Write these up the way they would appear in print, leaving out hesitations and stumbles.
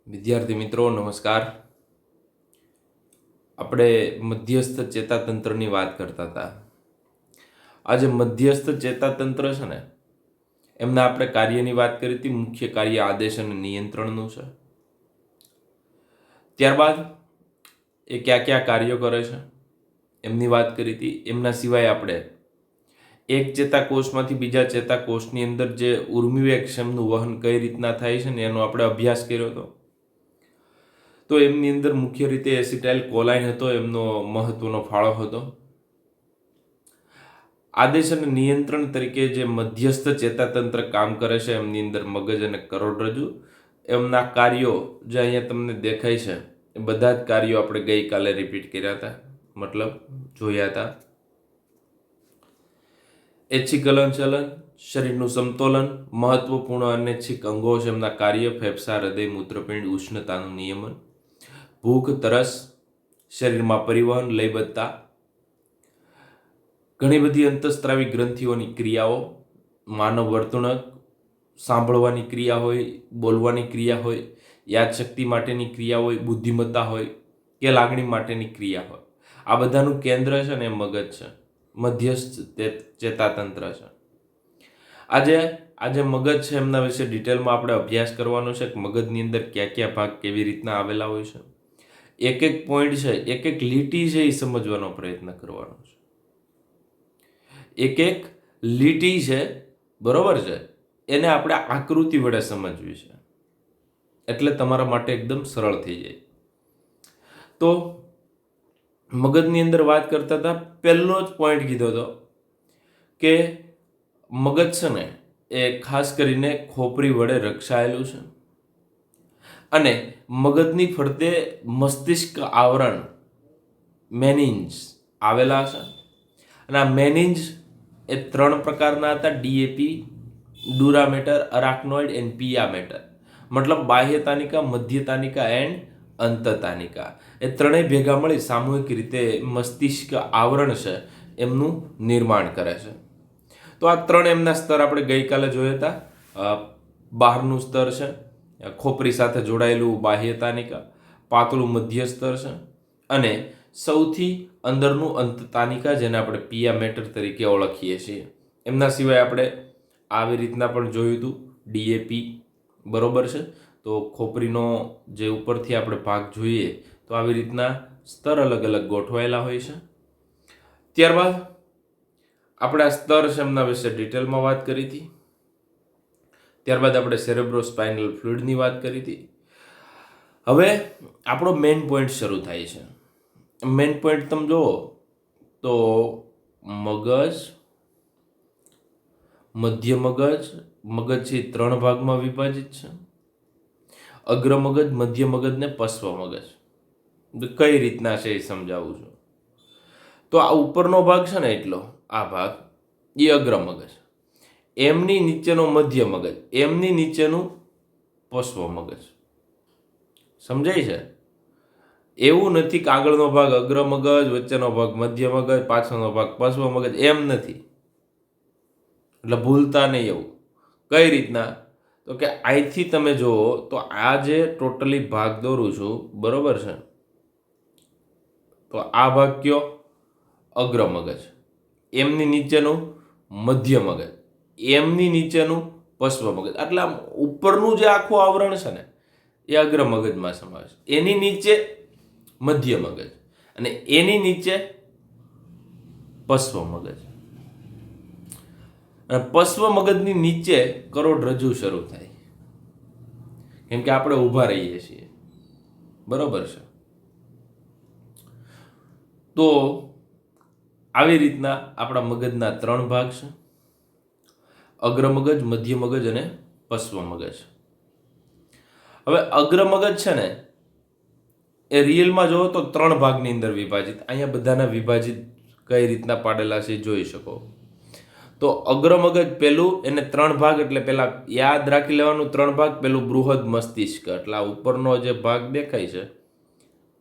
વિદ્યાર્થી મિત્રો નમસ્કાર. આપણે મધ્યસ્થ ચેતાતંત્રની વાત કરતા હતા. આ જે મધ્યસ્થ ચેતાતંત્ર છે ને, એમના આપણે કાર્યની વાત કરી હતી. મુખ્ય કાર્ય આદેશ અને નિયંત્રણનું છે. ત્યારબાદ એ કયા કયા કાર્યો કરે છે એમની વાત કરી હતી. એમના સિવાય આપણે એક ચેતાકોષમાંથી બીજા ચેતાકોષની અંદર જે ઉર્મિવેક્ષમનું વહન કઈ રીતના થાય છે ને એનો આપણે અભ્યાસ કર્યો હતો. તો એમની અંદર મુખ્ય રીતે એસિટાઇલ કોલાઇન હતો, એમનો મહત્વનો ફાળો હતો. આદેશ અને નિયંત્રણ તરીકે જે મધ્યસ્થ ચેતાતંત્ર કામ કરે છે એમની અંદર મગજ અને કરોડરજ્જુ. એમના કાર્યો જે અહીંયા તમને દેખાય છે એ બધા જ કાર્યો આપણે ગઈકાલે રિપીટ કર્યા હતા, મતલબ જોયા હતા. ઐચ્છિક હલનચલન, શરીરનું સમતોલન, મહત્વપૂર્ણ અનૈચ્છિક અંગો છે એમના કાર્ય, ફેફસા, હૃદય, મૂત્રપિંડ, ઉષ્ણતાનું નિયમન, ભૂખ, તરસ, શરીરમાં પરિવહન, લયબદ્ધતા, ઘણી બધી અંતઃસ્ત્રાવી ગ્રંથિઓની ક્રિયાઓ, માનવ વર્તણૂક, સાંભળવાની ક્રિયા હોય, બોલવાની ક્રિયા હોય, યાદશક્તિ માટેની ક્રિયા હોય, બુદ્ધિમત્તા હોય કે લાગણી માટેની ક્રિયા હોય, આ બધાનું કેન્દ્ર છે ને એ મગજ છે, મધ્યસ્થ ચેતાતંત્ર છે. આજે મગજ છે એમના વિશે ડિટેલમાં આપણે અભ્યાસ કરવાનો છે કે મગજની અંદર કયા કયા ભાગ કેવી રીતના આવેલા હોય છે. એક એક પોઈન્ટ છે, એક એક લીટી છે એ સમજવાનો પ્રયત્ન કરવાનો છે. એક એક લીટી છે, બરોબર છે, એને આપણે આકૃતિ વડે સમજવી છે, એટલે તમારા માટે એકદમ સરળ થઈ જાય. તો મગજની અંદર વાત કરતા હતા, પહેલો જ પોઈન્ટ કીધો હતો કે મગજ છે ને એ ખાસ કરીને ખોપરી વડે રક્ષાયેલું છે અને મગજની ફરતે મસ્તિષ્ક આવરણ મેનિન્જ આવેલા છે. અને આ મેનિન્જ એ 3 પ્રકારના હતા: ડીએપી, ડુરામેટર, અરાકનોઇડ એન્ડ પિયામેટર. મતલબ બાહ્યતાનિકા, મધ્યતાનિકા એન્ડ અંતતાનિકા. એ ત્રણેય ભેગા મળી સામૂહિક રીતે મસ્તિષ્ક આવરણ છે એમનું નિર્માણ કરે છે. તો આ 3 એમના સ્તર આપણે ગઈકાલે જોયા હતા. બહારનું સ્તર છે ખોપરી સાથે જોડાયેલું બાહ્યતાનિકા, પાતળું મધ્ય સ્તર છે અને સૌથી અંદરનું અંતતાનિકા, જેને આપણે પિયામેટર તરીકે ઓળખીએ છીએ. એમના સિવાય આપણે આવી રીતના પણ જોયું હતું ડીએપી, બરોબર છે. તો ખોપરીનો જે ઉપરથી આપણે ભાગ જોઈએ તો આવી રીતના સ્તર અલગ અલગ ગોઠવાયેલા હોય છે. ત્યારબાદ આપણે આ સ્તર છે એમના વિશે ડિટેલમાં વાત કરી હતી. ત્યારબાદ આપણે સેરેબ્રોસ્પાઇનલ ફ્લુઇડની વાત કરી હતી. હવે આપણો મેઇન પોઈન્ટ શરૂ થાય છે. મેઇન પોઈન્ટ તમે જુઓ તો મગજ, મધ્ય મગજ, મગજ છે 3 ભાગમાં વિભાજિત છે: અગ્ર મગજ, મધ્ય મગજ ને પશ્વ મગજ. કઈ રીતના છે એ સમજાવું છું. તો આ ઉપરનો ભાગ છે ને, એટલો આ ભાગ એ અગ્ર મગજ, એમની નીચેનો મધ્ય મગજ, એમની નીચેનું પશ્વ મગજ. સમજાય છે? એવું નથી કે આગળનો ભાગ અગ્ર મગજ, વચ્ચેનો ભાગ મધ્ય મગજ, પાછળનો ભાગ પશ્વ મગજ, એમ નથી. એટલે ભૂલતા નહીં એવું. કઈ રીતના? તો કે અહીંથી તમે જુઓ તો આ જે ટોટલી ભાગ દોરું છું, બરોબર છે, તો આ ભાગ કયો? અગ્ર મગજ. એમની નીચેનું મધ્ય મગજ, એમની નીચેનું પશ્વ મગજ. એટલે આમ ઉપરનું જે આખું આવરણ છે ને એ અગ્ર મગજમાં સમાવેશ. એની નીચે મધ્ય મગજ અને એની નીચે પશ્વ મગજ. અને પશ્વ મગજની નીચે કરોડરજ્જુ શરૂ થાય, કેમ કે આપણે ઊભા રહીએ છીએ, બરોબર છે. તો આવી રીતના આપણા મગજના 3 ભાગ છે: અગ્ર મગજ, મધ્ય મગજ અને પશ્વ મગજ. હવે અગ્ર મગજ છે ને એ રિયલમાં જોવો તો 3 ભાગની અંદર વિભાજિત. અહીંયા બધાના વિભાજિત કઈ રીતના પાડેલા છે જોઈ શકો. તો અગ્ર મગજ પેલું, એને 3 ભાગ, એટલે પેલા યાદ રાખી લેવાનું 3 ભાગ. પેલું બૃહદ મસ્તિષ્ક, એટલે આ ઉપરનો જે ભાગ દેખાય છે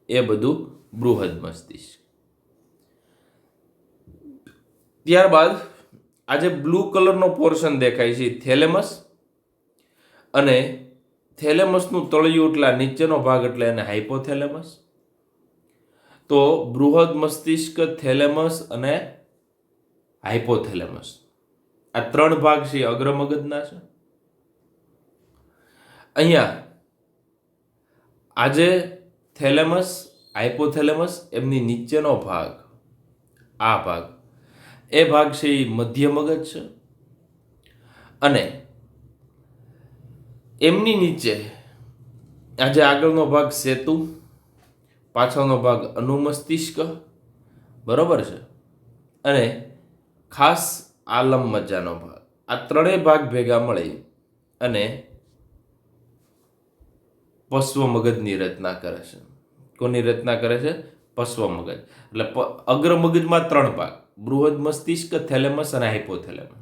એ બધું બૃહદ મસ્તિષ્ક. ત્યારબાદ આ જે બ્લુ કલરનો પોર્શન દેખાય છે થેલેમસ અને થેલેમસનું તળિયું એટલે આ નીચેનો ભાગ એટલે એને હાઇપોથેલેમસ. તો બૃહદ મસ્તિષ્ક, થેલેમસ અને હાઇપોથેલેમસ આ 3 ભાગ છે અગ્ર મગજના છે. અહીંયા આજે થેલેમસ, હાઇપોથેલેમસ એમની નીચેનો ભાગ, આ ભાગ, એ ભાગ છે એ મધ્ય મગજ છે. અને એમની નીચે આજે આગળનો ભાગ સેતુ, પાછળનો ભાગ અનુમસ્તિષ્ક, બરોબર છે, અને ખાસ આલમ મજ્જાનો ભાગ. આ ત્રણેય ભાગ ભેગા મળી અને પશ્વ મગજની રચના કરે છે. કોની રચના કરે છે? પશ્વ મગજ. એટલે અગ્ર મગજમાં 3 ભાગ, બૃહદ મસ્તિષ્ક, થેલેમસ અને હાઇપોથેલેમસ.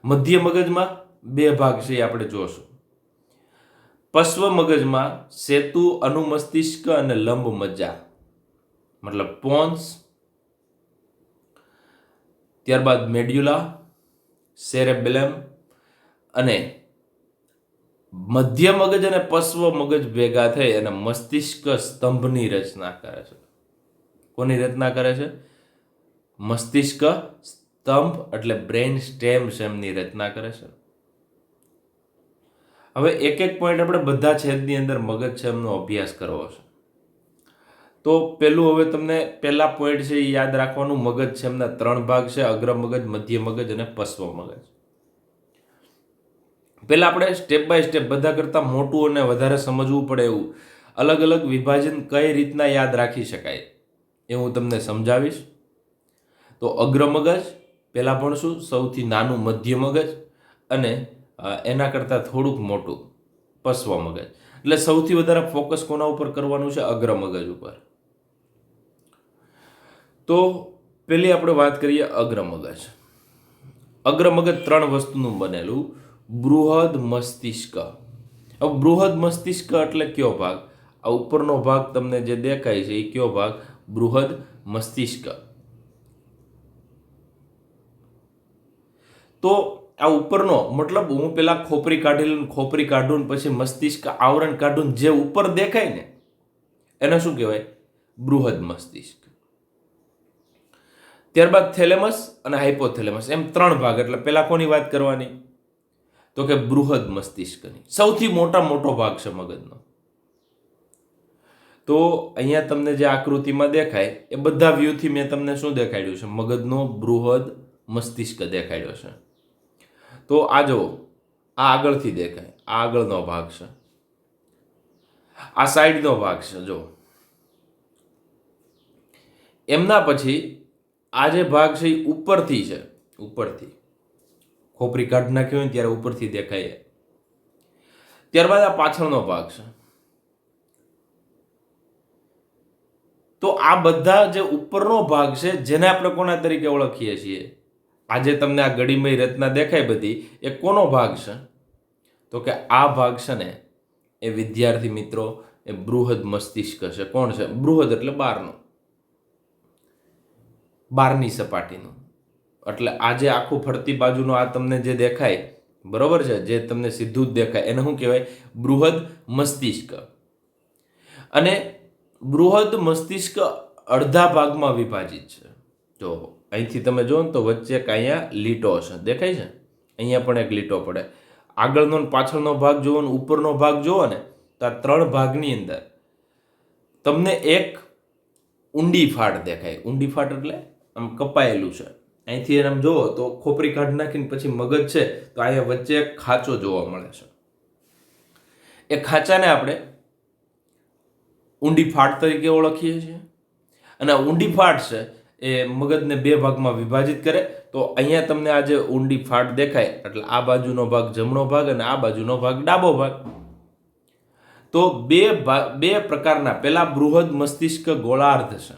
મધ્ય મગજમાં 2 ભાગ છે, આપણે જોશું. પશ્વ મગજમાં સેતુ, અનુમસ્તિષ્ક અને લંબ મજ્જા, મતલબ પોન્સ. ત્યારબાદ મેડ્યુલા, સેરેબેલમ, અને મધ્ય મગજ અને પશ્વ મગજ ભેગા થઈ અને મસ્તિષ્ક સ્તંભની રચના કરે છે. કોની રચના કરે છે? મસ્તિષ્ક સ્તંભ એટલે બ્રેઇન સ્ટેમ એમની રચના કરે છે. હવે એક એક પોઈન્ટ આપણે બધા છેદની અંદર મગજ છે એમનો અભ્યાસ કરવો છે. તો પેલું હવે તમને પહેલા પોઈન્ટ છે એ યાદ રાખવાનું. મગજ છે એમના 3 ભાગ છે, અગ્ર મગજ, મધ્ય મગજ અને પશ્વ મગજ. પહેલા આપણે સ્ટેપ બાય સ્ટેપ બધા કરતાં મોટું અને વધારે સમજવું પડે એવું અલગ અલગ વિભાજન કઈ રીતના યાદ રાખી શકાય એ હું તમને સમજાવીશ. તો અગ્ર મગજ પહેલા ભણશું, સૌથી નાનું મધ્ય મગજ અને એના કરતાં થોડુંક મોટું પશ્વ મગજ. એટલે સૌથી વધારે ફોકસ કોના ઉપર કરવાનું છે? અગ્ર મગજ ઉપર. તો પહેલી આપણે વાત કરીએ અગ્ર મગજ. અગ્ર મગજ 3 વસ્તુનું બનેલું. બૃહદ મસ્તિષ્ક. હવે બૃહદ મસ્તિષ્ક એટલે કયો ભાગ? આ ઉપરનો ભાગ તમને જે દેખાય છે એ કયો ભાગ? બૃહદ મસ્તિષ્ક. તો આ ઉપરનો મતલબ હું પેલા ખોપરી કાઢી લઉં, ખોપરી કાઢું પછી મસ્તિષ્ક આવરણ કાઢું, જે ઉપર દેખાય ને એને શું કહેવાય? બૃહદ મસ્તિષ્ક. ત્યારબાદ થેલેમસ અને હાઇપોથેલેમસ એમ 3 ભાગ. એટલે પેલા કોની વાત કરવાની? તો કે બૃહદ મસ્તિષ્કની. સૌથી મોટો ભાગ છે મગજનો. તો અહીંયા તમને જે આકૃતિમાં દેખાય એ બધા વ્યૂથી મેં તમને શું દેખાડ્યું છે? મગજનો બૃહદ મસ્તિષ્ક દેખાડ્યો છે. તો આ જો આ આગળથી દેખાય, આ આગળનો ભાગ છે, આ સાઈડનો ભાગ છે. જો એમના પછી આ જે ભાગ છે એ ઉપરથી છે, ઉપરથી ખોપરી કાઢી નાખી હોય ને ત્યારે ઉપરથી દેખાય. ત્યારબાદ આ પાછળનો ભાગ છે. તો આ બધા જે ઉપરનો ભાગ છે જેને આપણે કોના તરીકે ઓળખીએ છીએ? આજે તમને આ ગડીમય રચના દેખાય બધી, એ કોનો ભાગ છે? તો કે આ ભાગ છે ને એ વિદ્યાર્થી મિત્રો એ બૃહદ મસ્તિષ્ક છે. કોણ છે? બૃહદ એટલે બહારનું, બહારની સપાટીનું. એટલે આજે આખું ફરતી બાજુનો આ તમને જે દેખાય, બરોબર છે, જે તમને સીધું જ દેખાય એને શું કહેવાય? બૃહદ મસ્તિષ્ક. અને બૃહદ મસ્તિષ્ક અડધા ભાગમાં વિભાજિત છે. જો અહીંથી તમે જુઓ ને તો વચ્ચે એક અહીંયા લીટો છે, દેખાય છે? અહીંયા પણ એક લીટો પડે. આગળનો ને પાછળનો ભાગ જુઓ ને ઉપરનો ભાગ જુઓ ને તો આ 3 ભાગની અંદર તમને એક ઊંડી ફાટ દેખાય. ઊંડી ફાટ એટલે આમ કપાયેલું છે. અહીંથી આમ જુઓ તો ખોપરી કાઢી નાખીને પછી મગજ છે તો અહીંયા વચ્ચે એક ખાંચો જોવા મળે છે. એ ખાંચાને આપણે ઊંડી ફાટ તરીકે ઓળખીએ છીએ. અને ઊંડી ફાટ છે એ મગજને 2 ભાગમાં વિભાજિત કરે. તો અહીંયા તમને આ જે ઊંડી ફાટ દેખાય એટલે આ બાજુનો ભાગ જમણો ભાગ અને આ બાજુનો ભાગ ડાબો ભાગ. તો બે પ્રકારના, પેલા બૃહદ મસ્તિષ્ક ગોળાર્ધ છે.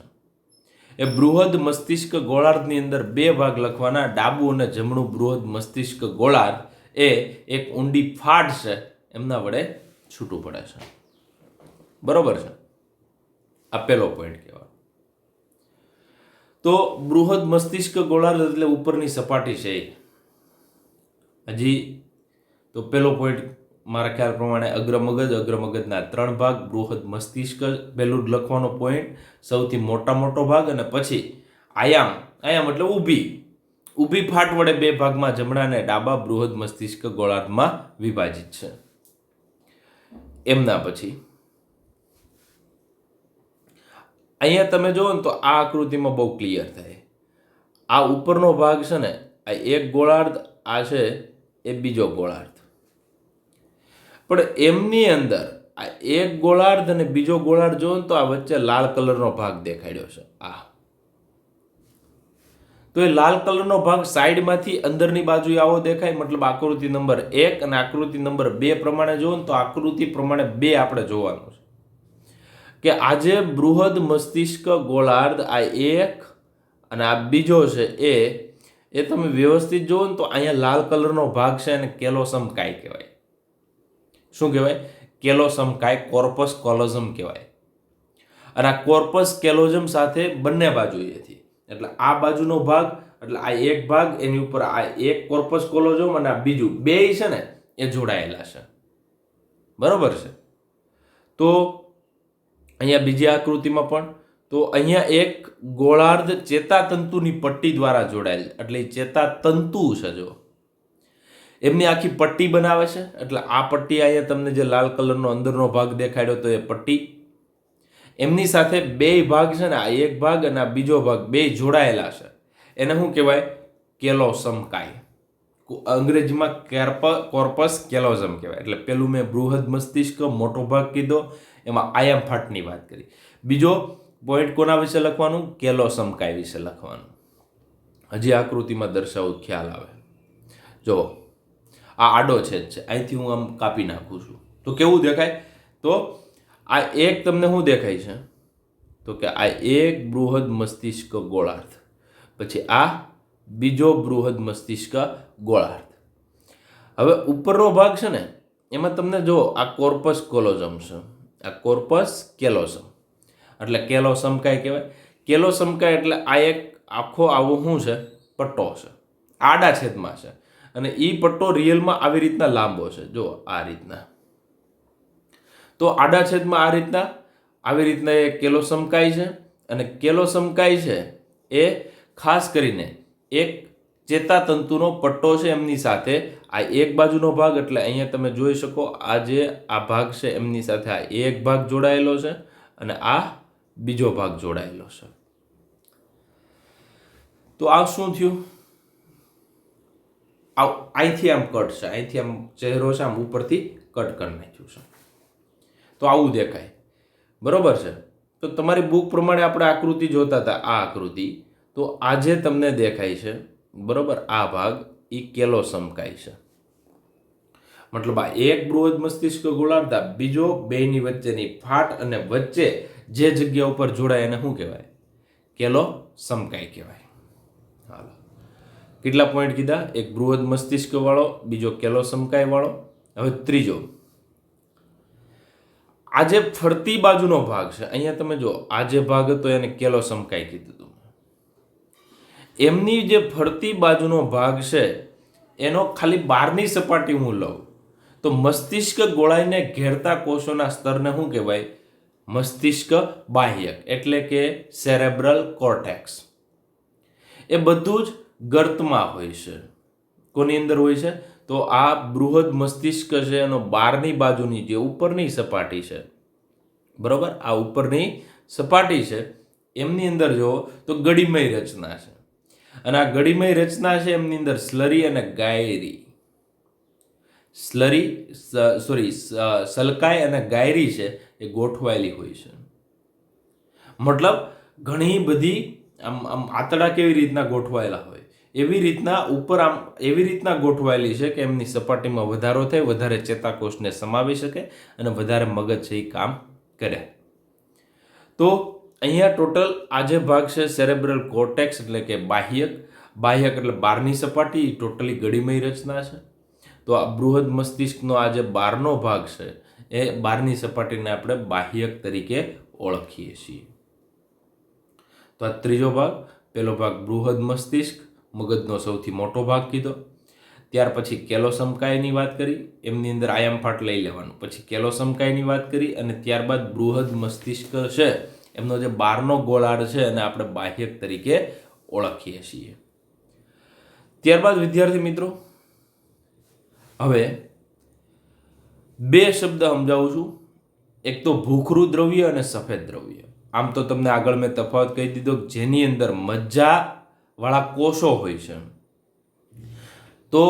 એ બૃહદ મસ્તિષ્ક ગોળાર્ધની અંદર 2 ભાગ લખવાના. ડાબું અને જમણું બૃહદ મસ્તિષ્ક ગોળાર્ધ એ એક ઊંડી ફાટ છે એમના વડે છૂટું પડે છે. બરોબર છે? આ પહેલો પોઈન્ટ કહેવાય. તો બૃહદ મસ્તિષ્ક ગોળાર્ધ એટલે ઉપરની સપાટી છે. હજી તો પહેલો પોઈન્ટ મારા ખ્યાલ પ્રમાણે અગ્રમગજના 3 ભાગ, બૃહદ મસ્તિષ્ક પહેલું લખવાનો પોઈન્ટ, સૌથી મોટો ભાગ, અને પછી આયામ એટલે ઊભી ફાટ વડે 2 ભાગમાં જમણા અને ડાબા બૃહદ મસ્તિષ્ક ગોળાર્ધમાં વિભાજિત છે. એમના પછી અહીંયા તમે જુઓ ને તો આ આકૃતિમાં બહુ ક્લિયર થાય. આ ઉપરનો ભાગ છે ને, આ એક ગોળાર્ધ, આ છે એ બીજો ગોળાર્ધ. પણ એમની અંદર આ એક ગોળાર્ધ અને બીજો ગોળાર્ધ જુઓ ને તો આ વચ્ચે લાલ કલરનો ભાગ દેખાડ્યો છે. તો એ લાલ કલરનો ભાગ સાઈડમાંથી અંદરની બાજુ આવો દેખાય, મતલબ આકૃતિ નંબર 1 અને આકૃતિ નંબર 2 પ્રમાણે જુઓ ને તો આકૃતિ પ્રમાણે 2 આપણે જોવાનું છે કે આજે બૃહદ મસ્તિષ્ક ગોળાર્ધ આ એક અને આ બીજો છે એ તમે વ્યવસ્થિત જુઓ ને તો અહીંયા લાલ કલરનો ભાગ છે અને કેલોસમકાય કહેવાય. શું કહેવાય? કેલોસમકાય, કોર્પસ કોલોઝમ કહેવાય. અને આ કોર્પસ કેલોઝમ સાથે બંને બાજુએથી, એટલે આ બાજુનો ભાગ, એટલે આ એક ભાગ, એની ઉપર આ એક કોર્પસ કોલોઝમ અને આ બીજું, બે છે ને એ જોડાયેલા છે. બરોબર છે? તો અહીંયા બીજી આકૃતિમાં પણ તો અહીંયા એક ગોળાર્ધ ચેતાતંતુની પટ્ટી દ્વારા જોડાયેલ, એટલે ચેતાતંતુ છે. જો એમની આખી પટ્ટી બનાવે છે, એટલે આ પટ્ટી અહીંયા તમને જે લાલ કલરનો અંદરનો ભાગ દેખાડ્યો તો એ પટ્ટી, એમની સાથે 2 ભાગ છે ને, આ એક ભાગ અને આ બીજો ભાગ, 2 જોડાયેલા છે. એને શું કહેવાય? કેલોસમકાય. અંગ્રેજીમાં કોર્પસ કેલોઝમ કહેવાય. એટલે પેલું મેં બૃહદ મસ્તિષ્ક મોટો ભાગ કીધો, એમાં આયામ ફાટની વાત કરી. બીજો પોઈન્ટ કોના વિશે લખવાનું? કેલોસમકાય વિશે લખવાનું. હજી આકૃતિમાં દર્શાવું ખ્યાલ આવે. જો આ આડો છેદ છે, અહીંથી હું આમ કાપી નાખું છું તો કેવું દેખાય? તો આ એક તમને શું દેખાય છે? તો કે આ એક બૃહદ મસ્તિષ્ક ગોળાર્ધ, પછી આ બીજો બૃહદ મસ્તિષ્ક ગોળાર્ધ. હવે ઉપરનો ભાગ છે ને, એમાં તમને જો આ કોર્પસ કોલોઝમ છે, આ કોર્પસ કેલોઝમ, એટલે કેલોસમકાય કહેવાય. કેલોસમકાય એટલે આ એક આખો આવો શું છે? પટ્ટો છે, આડા છેદમાં છે. અને એ પટ્ટો રિયલમાં આવી રીતના લાંબો છે. જો આ રીતના, તો આડા છેદમાં આવી રીતના એ કેલોસમકાય છે. અને કેલોસમકાય છે એ ખાસ કરીને એક ચેતાતંતુનો પટ્ટો છે, એમની સાથે આ એક બાજુનો ભાગ, એટલે અહીંયા તમે જોઈ શકો આ જે આ ભાગ છે એમની સાથે આ એક ભાગ જોડાયેલો છે અને આ બીજો ભાગ જોડાયેલો છે. તો આ શું થયું? અહીંથી આમ કટ છે, અહીંથી આમ ચહેરો છે, આમ ઉપરથી કટ કરી નાખ્યું છે. તો આવું દેખાય. બરોબર છે? તો તમારી બુક પ્રમાણે આપણે આકૃતિ જોતા હતા, આ આકૃતિ, તો આજે તમને દેખાય છે, બરોબર, આ ભાગ એ કેલોસમકાય છે. મતલબ આ એક બૃહદ મસ્તિષ્ક ગોળાર્ધ, બીજો, બેની વચ્ચેની ફાટ અને વચ્ચે જે જગ્યા ઉપર જોડાય એને શું કહેવાય? કેલોસમકાય કહેવાય. હાલો, કેટલા પોઈન્ટ કીધા? એક બૃહદ મસ્તિષ્ક વાળો, બીજો કેલોસમકાય વાળો. હવે ત્રીજો, આ જે ફરતી બાજુનો ભાગ છે, અહીંયા તમે જો આ જે ભાગ હતો એને કેલોસમકાય કીધું હતું. એમની જે ફરતી બાજુનો ભાગ છે એનો ખાલી બહારની સપાટી હું લઉં તો મસ્તિષ્ક ગોળાઈને ઘેરતા કોષોના સ્તરને શું કહેવાય? મસ્તિષ્ક બાહ્યક, એટલે કે સેરેબ્રલ કોર્ટેક્સ. એ બધું જ ગર્તમાં હોય છે. કોની અંદર હોય છે? તો આ બૃહદ મસ્તિષ્ક છે એનો બહારની બાજુની જે ઉપરની સપાટી છે, બરોબર, આ ઉપરની સપાટી છે એમની અંદર જો તો ગળીમય રચના છે. અને આ ગળીમય રચના છે એમની અંદર સ્લરી અને ગાયરી, સલકાય અને ગાયરી છે એ ગોઠવાયેલી હોય છે. મતલબ ઘણી બધી આમ આંતરડા કેવી રીતના ગોઠવાયેલા હોય એવી રીતના ઉપર આમ એવી રીતના ગોઠવાયેલી છે કે એમની સપાટીમાં વધારો થાય, વધારે ચેતાકોષને સમાવી શકે અને વધારે મગજ છે એ કામ કરે. તો અહીંયા ટોટલ આ જે ભાગ છે સેરેબ્રલ કોર્ટેક્સ એટલે કે બાહ્યક એટલે બહારની સપાટી, ટોટલી ગળીમય રચના છે. તો આ બૃહદ મસ્તિષ્કનો આ જે બહારનો ભાગ છે એ બહારની સપાટીને આપણે બાહ્યક તરીકે ઓળખીએ છીએ. તો આ ત્રીજો ભાગ. પહેલો ભાગ બૃહદ મસ્તિષ્ક, મગજનો સૌથી મોટો ભાગ કીધો. ત્યાર પછી કેલોસમકાયની વાત કરી, એમની અંદર આયામ ફાટ લઈ લેવાનું. પછી કેલોસમકાયની વાત કરી અને ત્યારબાદ બૃહદ મસ્તિષ્ક છે એમનો જે બહારનો ગોળાર્ધ છે એને આપણે બાહ્યક તરીકે ઓળખીએ છીએ. ત્યારબાદ વિદ્યાર્થી મિત્રો હવે બે શબ્દ સમજાવું છું. એક તો ભૂખરું દ્રવ્ય અને સફેદ દ્રવ્ય. આમ તો તમને આગળ મેં તફાવત કહી દીધો, જેની અંદર મજ્જા વાળા કોષો હોય છે. તો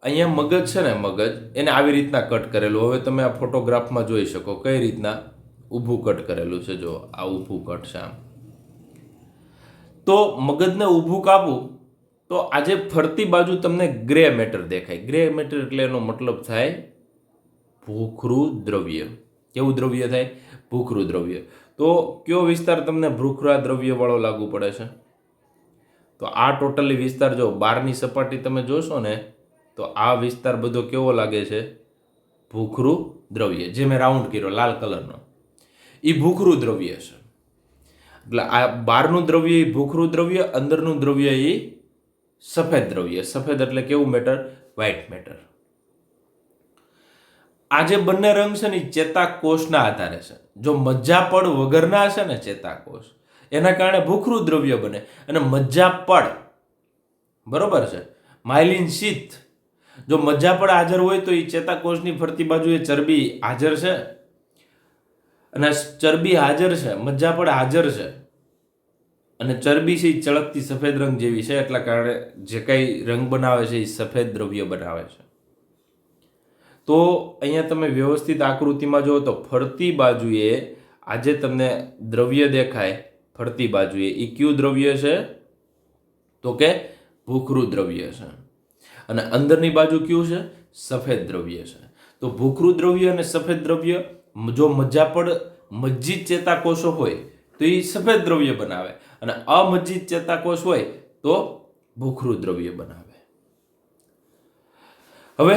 અહીંયા મગજ છે ને, મગજ એને આવી રીતના કટ કરેલું. હવે તમે આ ફોટોગ્રાફમાં જોઈ શકો કઈ રીતના ઊભું કટ કરેલું છે. જો આ ઊભું કટ છે આમ. તો મગજને ઊભું કાપવું તો આજે ફરતી બાજુ તમને ગ્રે મેટર દેખાય. ગ્રે મેટર એટલે એનો મતલબ થાય ભૂખરું દ્રવ્ય. કેવું દ્રવ્ય થાય? ભૂખરું દ્રવ્ય. તો કયો વિસ્તાર તમને ભૂખરા દ્રવ્ય વાળો લાગુ પડે છે? તો આ ટોટલી વિસ્તાર જો બહારની સપાટી તમે જોશો ને તો આ વિસ્તાર બધો કેવો લાગે છે? ભૂખરું દ્રવ્ય. જે મેં રાઉન્ડ કર્યો લાલ કલરનો એ ભૂખરું દ્રવ્ય છે. એટલે આ બહારનું દ્રવ્ય એ ભૂખરું દ્રવ્ય, અંદરનું દ્રવ્ય એ સફેદ દ્રવ્ય. સફેદ એટલે કેવું મેટર? White matter. આ જે બંને રંગ છે ને એ ચેતાકોષના આધારે છે. જો મજ્જાપડ વગરના છે ને ચેતાકોષ, એના કારણે ભૂખરું દ્રવ્ય બને. અને મજ્જાપડ બરોબર છે, માયલિન શીથ, જો મજ્જાપડ હાજર હોય તો એ ચેતાકોષની ફરતી બાજુએ ચરબી હાજર છે અને ચરબી હાજર છે, મજ્જાપડ હાજર છે અને ચરબી છે એ ચળકતી સફેદ રંગ જેવી છે. એટલા કારણે જે કંઈ રંગ બનાવે છે એ સફેદ દ્રવ્ય બનાવે છે. તો અહીંયા તમે વ્યવસ્થિત આકૃતિમાં જુઓ તો ફરતી બાજુએ આજે તમને દ્રવ્ય દેખાય, ફરતી બાજુએ એ કયું દ્રવ્ય છે? તો કે ભૂખરું દ્રવ્ય છે. અને અંદરની બાજુ કયું છે? સફેદ દ્રવ્ય છે. તો ભૂખરું દ્રવ્ય અને સફેદ દ્રવ્ય, જો મજ્જાપડ મજ્જિત ચેતાકોષો હોય તો એ સફેદ દ્રવ્ય બનાવે અને અમજ્જિત ચેતાકોષ હોય તો ભૂખરું દ્રવ્ય બનાવે. હવે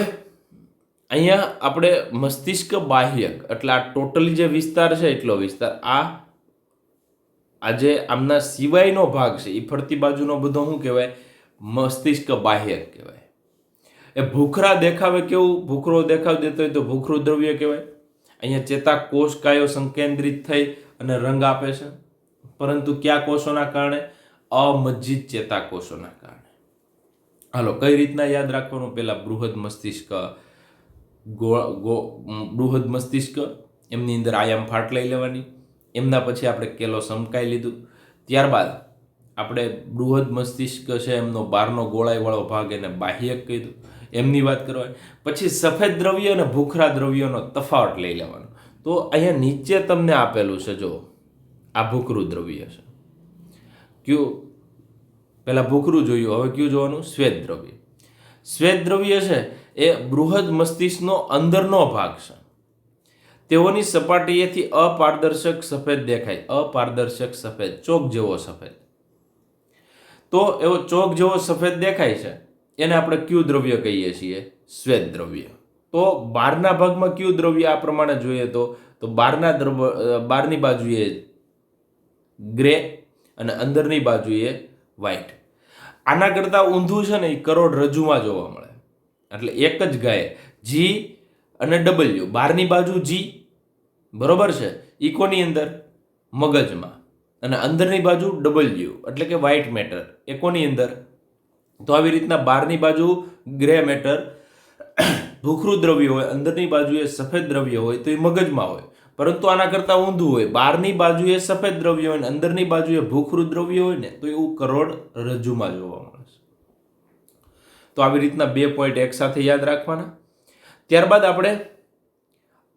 અહીંયા આપણે મસ્તિષ્ક બાહ્યક એટલે આ ટોટલી જે વિસ્તાર છે એટલો વિસ્તાર, આ જે આમના સિવાયનો ભાગ છે એ ફરતી બાજુનો બધો શું કહેવાય? મસ્તિષ્ક બાહ્યક કહેવાય. એ ભૂખરા દેખાવે કેવું? ભૂખરો દેખાવ દેતો હોય તો ભૂખરું દ્રવ્ય કહેવાય. અહીંયા ચેતાકોષ કાયો સંકેન્દ્રિત થઈ અને રંગ આપે છે, પરંતુ કયા કોષોના કારણે? અમજ્જિત ચેતાકોષોના કારણે. હાલો કઈ રીતના યાદ રાખવાનું? પહેલા બૃહદ મસ્તિષ્ક, બૃહદ મસ્તિષ્ક એમની અંદર આયામ ફાટ લઈ લેવાની. એમના પછી આપણે કેલોસમકાય લીધું. ત્યારબાદ આપણે બૃહદ મસ્તિષ્ક છે એમનો બહારનો ગોળાઈવાળો ભાગ એને બાહ્યક કીધું, એમની વાત કરવાની. પછી સફેદ દ્રવ્ય અને ભૂખરા દ્રવ્યનો તફાવત લઈ લેવાનો. તો અહીંયા નીચે તમને આપેલું છે, જો આ ભૂખરું દ્રવ્ય છે. કયું? પહેલા ભૂખરું જોયું, હવે કયું જોવાનું? શ્વેત દ્રવ્ય. શ્વેત દ્રવ્ય છે એ બૃહદ મસ્તિષ્કનો અંદરનો ભાગ છે. તેઓની સપાટીએથી અપારદર્શક સફેદ દેખાય. અપારદર્શક સફેદ, ચોક જેવો સફેદ. તો એવો ચોક જેવો સફેદ દેખાય છે એને આપણે કયું દ્રવ્ય કહીએ છીએ? શ્વેત દ્રવ્ય. તો બહારના ભાગમાં કયું દ્રવ્ય આ પ્રમાણે જોઈએ તો બહારની બાજુએ ગ્રે અને અંદરની બાજુએ વ્હાઇટ. આના કરતાં ઊંધું છે ને એ કરોડરજ્જુમાં જોવા મળે. એટલે એક જ ગાય જી અને ડબલ્યુ, બહારની બાજુ જી બરોબર છે, ઈ કોની અંદર? મગજમાં. અને અંદરની બાજુ ડબલ્યુ એટલે કે વ્હાઇટ મેટર, એ કોની અંદર? તો આવી રીતના બહારની બાજુ ગ્રે મેટર ભૂખરું દ્રવ્ય હોય, અંદરની બાજુએ સફેદ દ્રવ્ય હોય તો એ મગજમાં હોય. પરંતુ આના કરતાં ઊંધું હોય, બહારની બાજુએ સફેદ દ્રવ્ય હોય ને અંદરની બાજુએ ભૂખરું દ્રવ્ય હોય ને તો એવું કરોડરજ્જુમાં જોવા મળે છે. તો આવી રીતના 2 પોઈન્ટ એક સાથે યાદ રાખવાના. ત્યારબાદ આપણે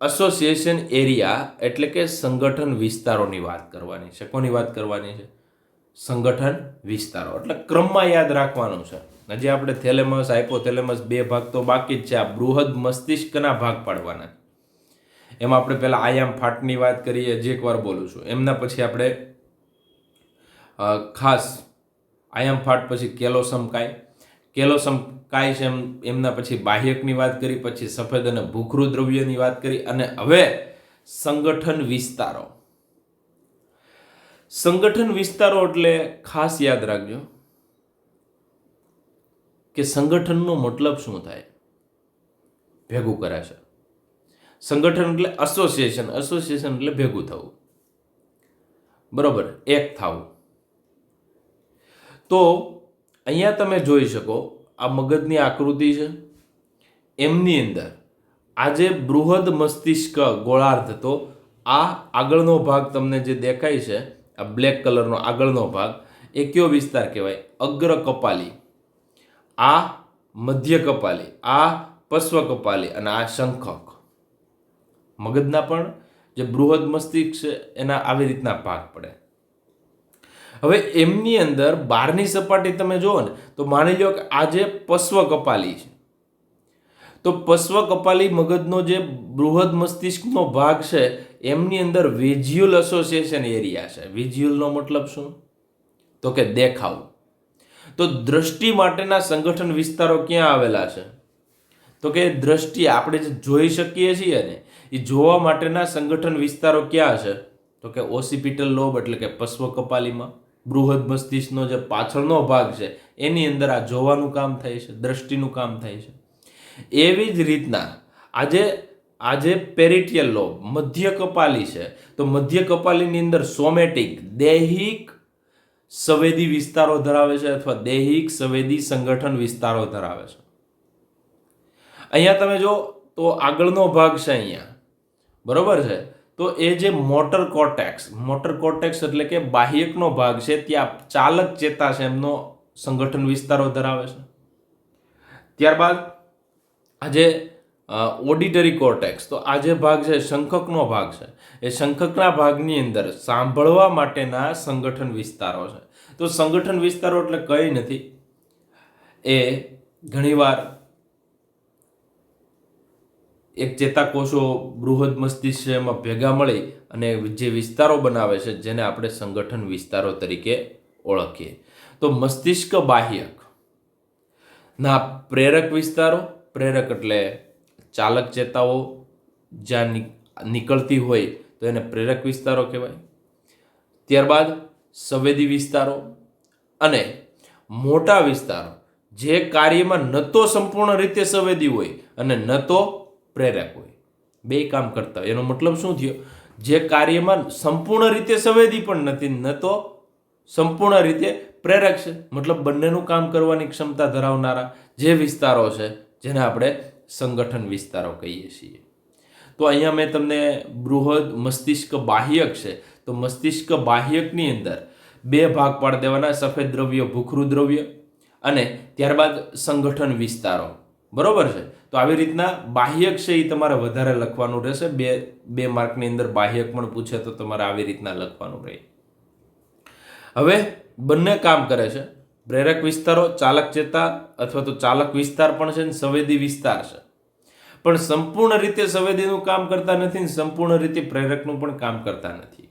એસોસિએશન એરિયા એટલે કે સંગઠન વિસ્તારોની વાત કરવાની છે. કોની વાત કરવાની છે? સંગઠન વિસ્તારો. એટલે ક્રમમાં યાદ રાખવાનું છે. હજી આપણે થેલેમસ, હાઇપોથેલેમસ 2 ભાગ તો બાકી જ છે. આ બૃહદ મસ્તિષ્કના ભાગ પાડવાના. એમાં આપણે પહેલા આયામ ફાટની વાત કરીએ, જે એકવાર બોલું છું. એમના પછી આપણે ખાસ આયામ ફાટ પછી કેલોસમકાય છે એમના પછી બાહ્યકની વાત કરી, પછી સફેદ અને ભૂખરું દ્રવ્યની વાત કરી અને હવે સંગઠન વિસ્તારો. સંગઠન વિસ્તારો એટલે ખાસ યાદ રાખજો કે સંગઠનનો મતલબ શું થાય? ભેગું કરે છે. સંગઠન એટલે એસોસિએશન, એસોસિએશન એટલે ભેગું થવું, બરોબર, એક થવું. તો અહીંયા તમે જોઈ શકો આ મગજની આકૃતિ છે, એમની અંદર આ જે બૃહદ મસ્તિષ્ક ગોળાર્ધ, તો આ આગળનો ભાગ તમને જે દેખાય છે, આ બ્લેક કલરનો આગળનો ભાગ, એ કયો વિસ્તાર કહેવાય? અગ્ર કપાલી. આ મધ્ય કપાલી, આ પશ્વ કપાલી અને આ શંખક. મગજના પણ જે બૃહદ મસ્તિષ્ક છે એના આવી રીતના ભાગ પડે. હવે એમની અંદર બહારની સપાટી તમે જુઓ ને તો માની લો કે આ જે પશ્વ કપાલી છે, તો પશ્વ કપાલી મગજનો જે બૃહદ મસ્તિષ્કનો ભાગ છે એમની અંદર વિઝ્યુઅલ એસોસિએશન એરિયા છે. વિઝ્યુઅલનો મતલબ શું? તો કે દેખાવ. તો દ્રષ્ટિ માટેના સંગઠન વિસ્તારો ક્યાં આવેલા છે? તો કે દ્રષ્ટિ આપણે જે જોઈ શકીએ છીએ ને એ જોવા માટેના સંગઠન વિસ્તારો ક્યાં છે? તો કે ઓસિપિટલ લોબ એટલે કે પશ્વ કપાલીમાં, બૃહદ મસ્તિષ્કનો જે પાછળનો ભાગ છે એની અંદર આ જોવાનું કામ થાય છે, દ્રષ્ટિનું કામ થાય છે. એવી જ રીતના આજે પેરિટિયલ લોબ મધ્ય કપાલી છે, તો મધ્ય કપાલીની અંદર સોમેટિક દૈહિક સંવેદી વિસ્તારો ધરાવે છે અથવા દૈહિક સંવેદી સંગઠન વિસ્તારો ધરાવે છે. અહીંયા તમે જો તો આગળનો ભાગ છે અહીંયા, બરોબર છે, તો એ જે મોટર કોર્ટેક્સ એટલે કે બાહ્યકનો ભાગ છે, ત્યાં ચાલક ચેતા છે એમનો સંગઠન વિસ્તારો ધરાવે છે. ત્યારબાદ આજે ઓડિટરી કોર્ટેક્સ, તો આ જે ભાગ છે શંખકનો ભાગ છે, એ શંખકના ભાગની અંદર સાંભળવા માટેના સંગઠન વિસ્તારો છે. તો સંગઠન વિસ્તારો એટલે કંઈ નથી, એ ઘણીવાર એક ચેતાકોષો બૃહદ મસ્તિષ્ક છે એમાં ભેગા મળી અને જે વિસ્તારો બનાવે છે જેને આપણે સંગઠન વિસ્તારો તરીકે ઓળખીએ. તો મસ્તિષ્ક બાહ્યક ના પ્રેરક વિસ્તારો, પ્રેરક એટલે ચાલક ચેતાઓ જ્યાં નીકળતી હોય તો એને પ્રેરક વિસ્તારો કહેવાય. ત્યારબાદ સંવેદી વિસ્તારો અને મોટા વિસ્તારો જે કાર્યમાં ન તો સંપૂર્ણ રીતે સંવેદી હોય અને ન તો પ્રેરક હોય, બે કામ કરતા હોય. એનો મતલબ શું થયો? જે કાર્યમાં સંપૂર્ણ રીતે સંવેદી પણ નથી, ન તો સંપૂર્ણ રીતે પ્રેરક છે, મતલબ બંનેનું કામ કરવાની ક્ષમતા ધરાવનારા જે વિસ્તારો છે જેને આપણે સંગઠન વિસ્તારો કહીએ છીએ. તો અહીંયા મેં તમને બૃહદ મસ્તિષ્ક બાહ્યક છે, તો મસ્તિષ્ક બાહ્યકની અંદર બે ભાગ પાડી દેવાના, સફેદ દ્રવ્ય, ભૂખરું દ્રવ્ય, અને ત્યારબાદ સંગઠન વિસ્તારો, બરોબર છે. તો આવી રીતના બાહ્યક છે એ તમારે વધારે લખવાનું રહેશે. બે માર્કની અંદર બાહ્યક પણ પૂછે તો તમારે આવી રીતના લખવાનું રહે. હવે બંને કામ કરે છે, પ્રેરક વિસ્તારો, ચાલક ચેતા અથવા તો ચાલક વિસ્તાર પણ છે, સંવેદી વિસ્તાર છે, પણ સંપૂર્ણ રીતે સંવેદીનું કામ કરતા નથી ને સંપૂર્ણ રીતે પ્રેરકનું પણ કામ કરતા નથી.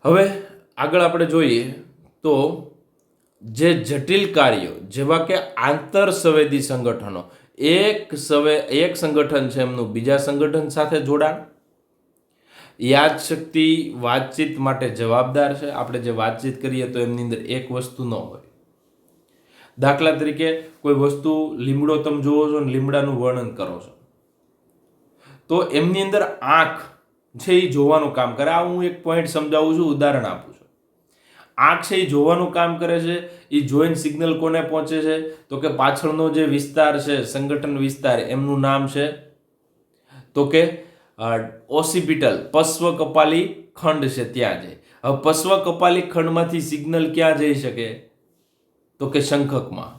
હવે આગળ આપણે જોઈએ તો જે જટિલ કાર્યો જેવા કે આંતર સંવેદી સંગઠનો, એક સંગઠન છે એમનું બીજા સંગઠન સાથે જોડાણ, યાદશક્તિ વાતચીત માટે જવાબદાર છે. આપણે જે વાતચીત કરીએ તો એમની અંદર એક વસ્તુ ન હોય. દાખલા તરીકે કોઈ વસ્તુ, લીમડો તમે જોવો છો ને લીમડાનું વર્ણન કરો છો, તો એમની અંદર આંખ છે એ જોવાનું કામ કરે. આ હું એક પોઈન્ટ સમજાવું છું, ઉદાહરણ આપું છું. આંખ છે એ જોવાનું કામ કરે છે. એ જોઈને સિગ્નલ કોને પહોંચે છે? તો કે પાછળનો જે વિસ્તાર છે સંગઠન વિસ્તાર, એમનું નામ છે તો કે ઓસિપિટલ પશ્વ કપાલી ખંડ છે, ત્યાં જાય. હવે પશ્વ કપાલી ખંડમાંથી સિગ્નલ ક્યાં જઈ શકે? તો કે શંખકમાં.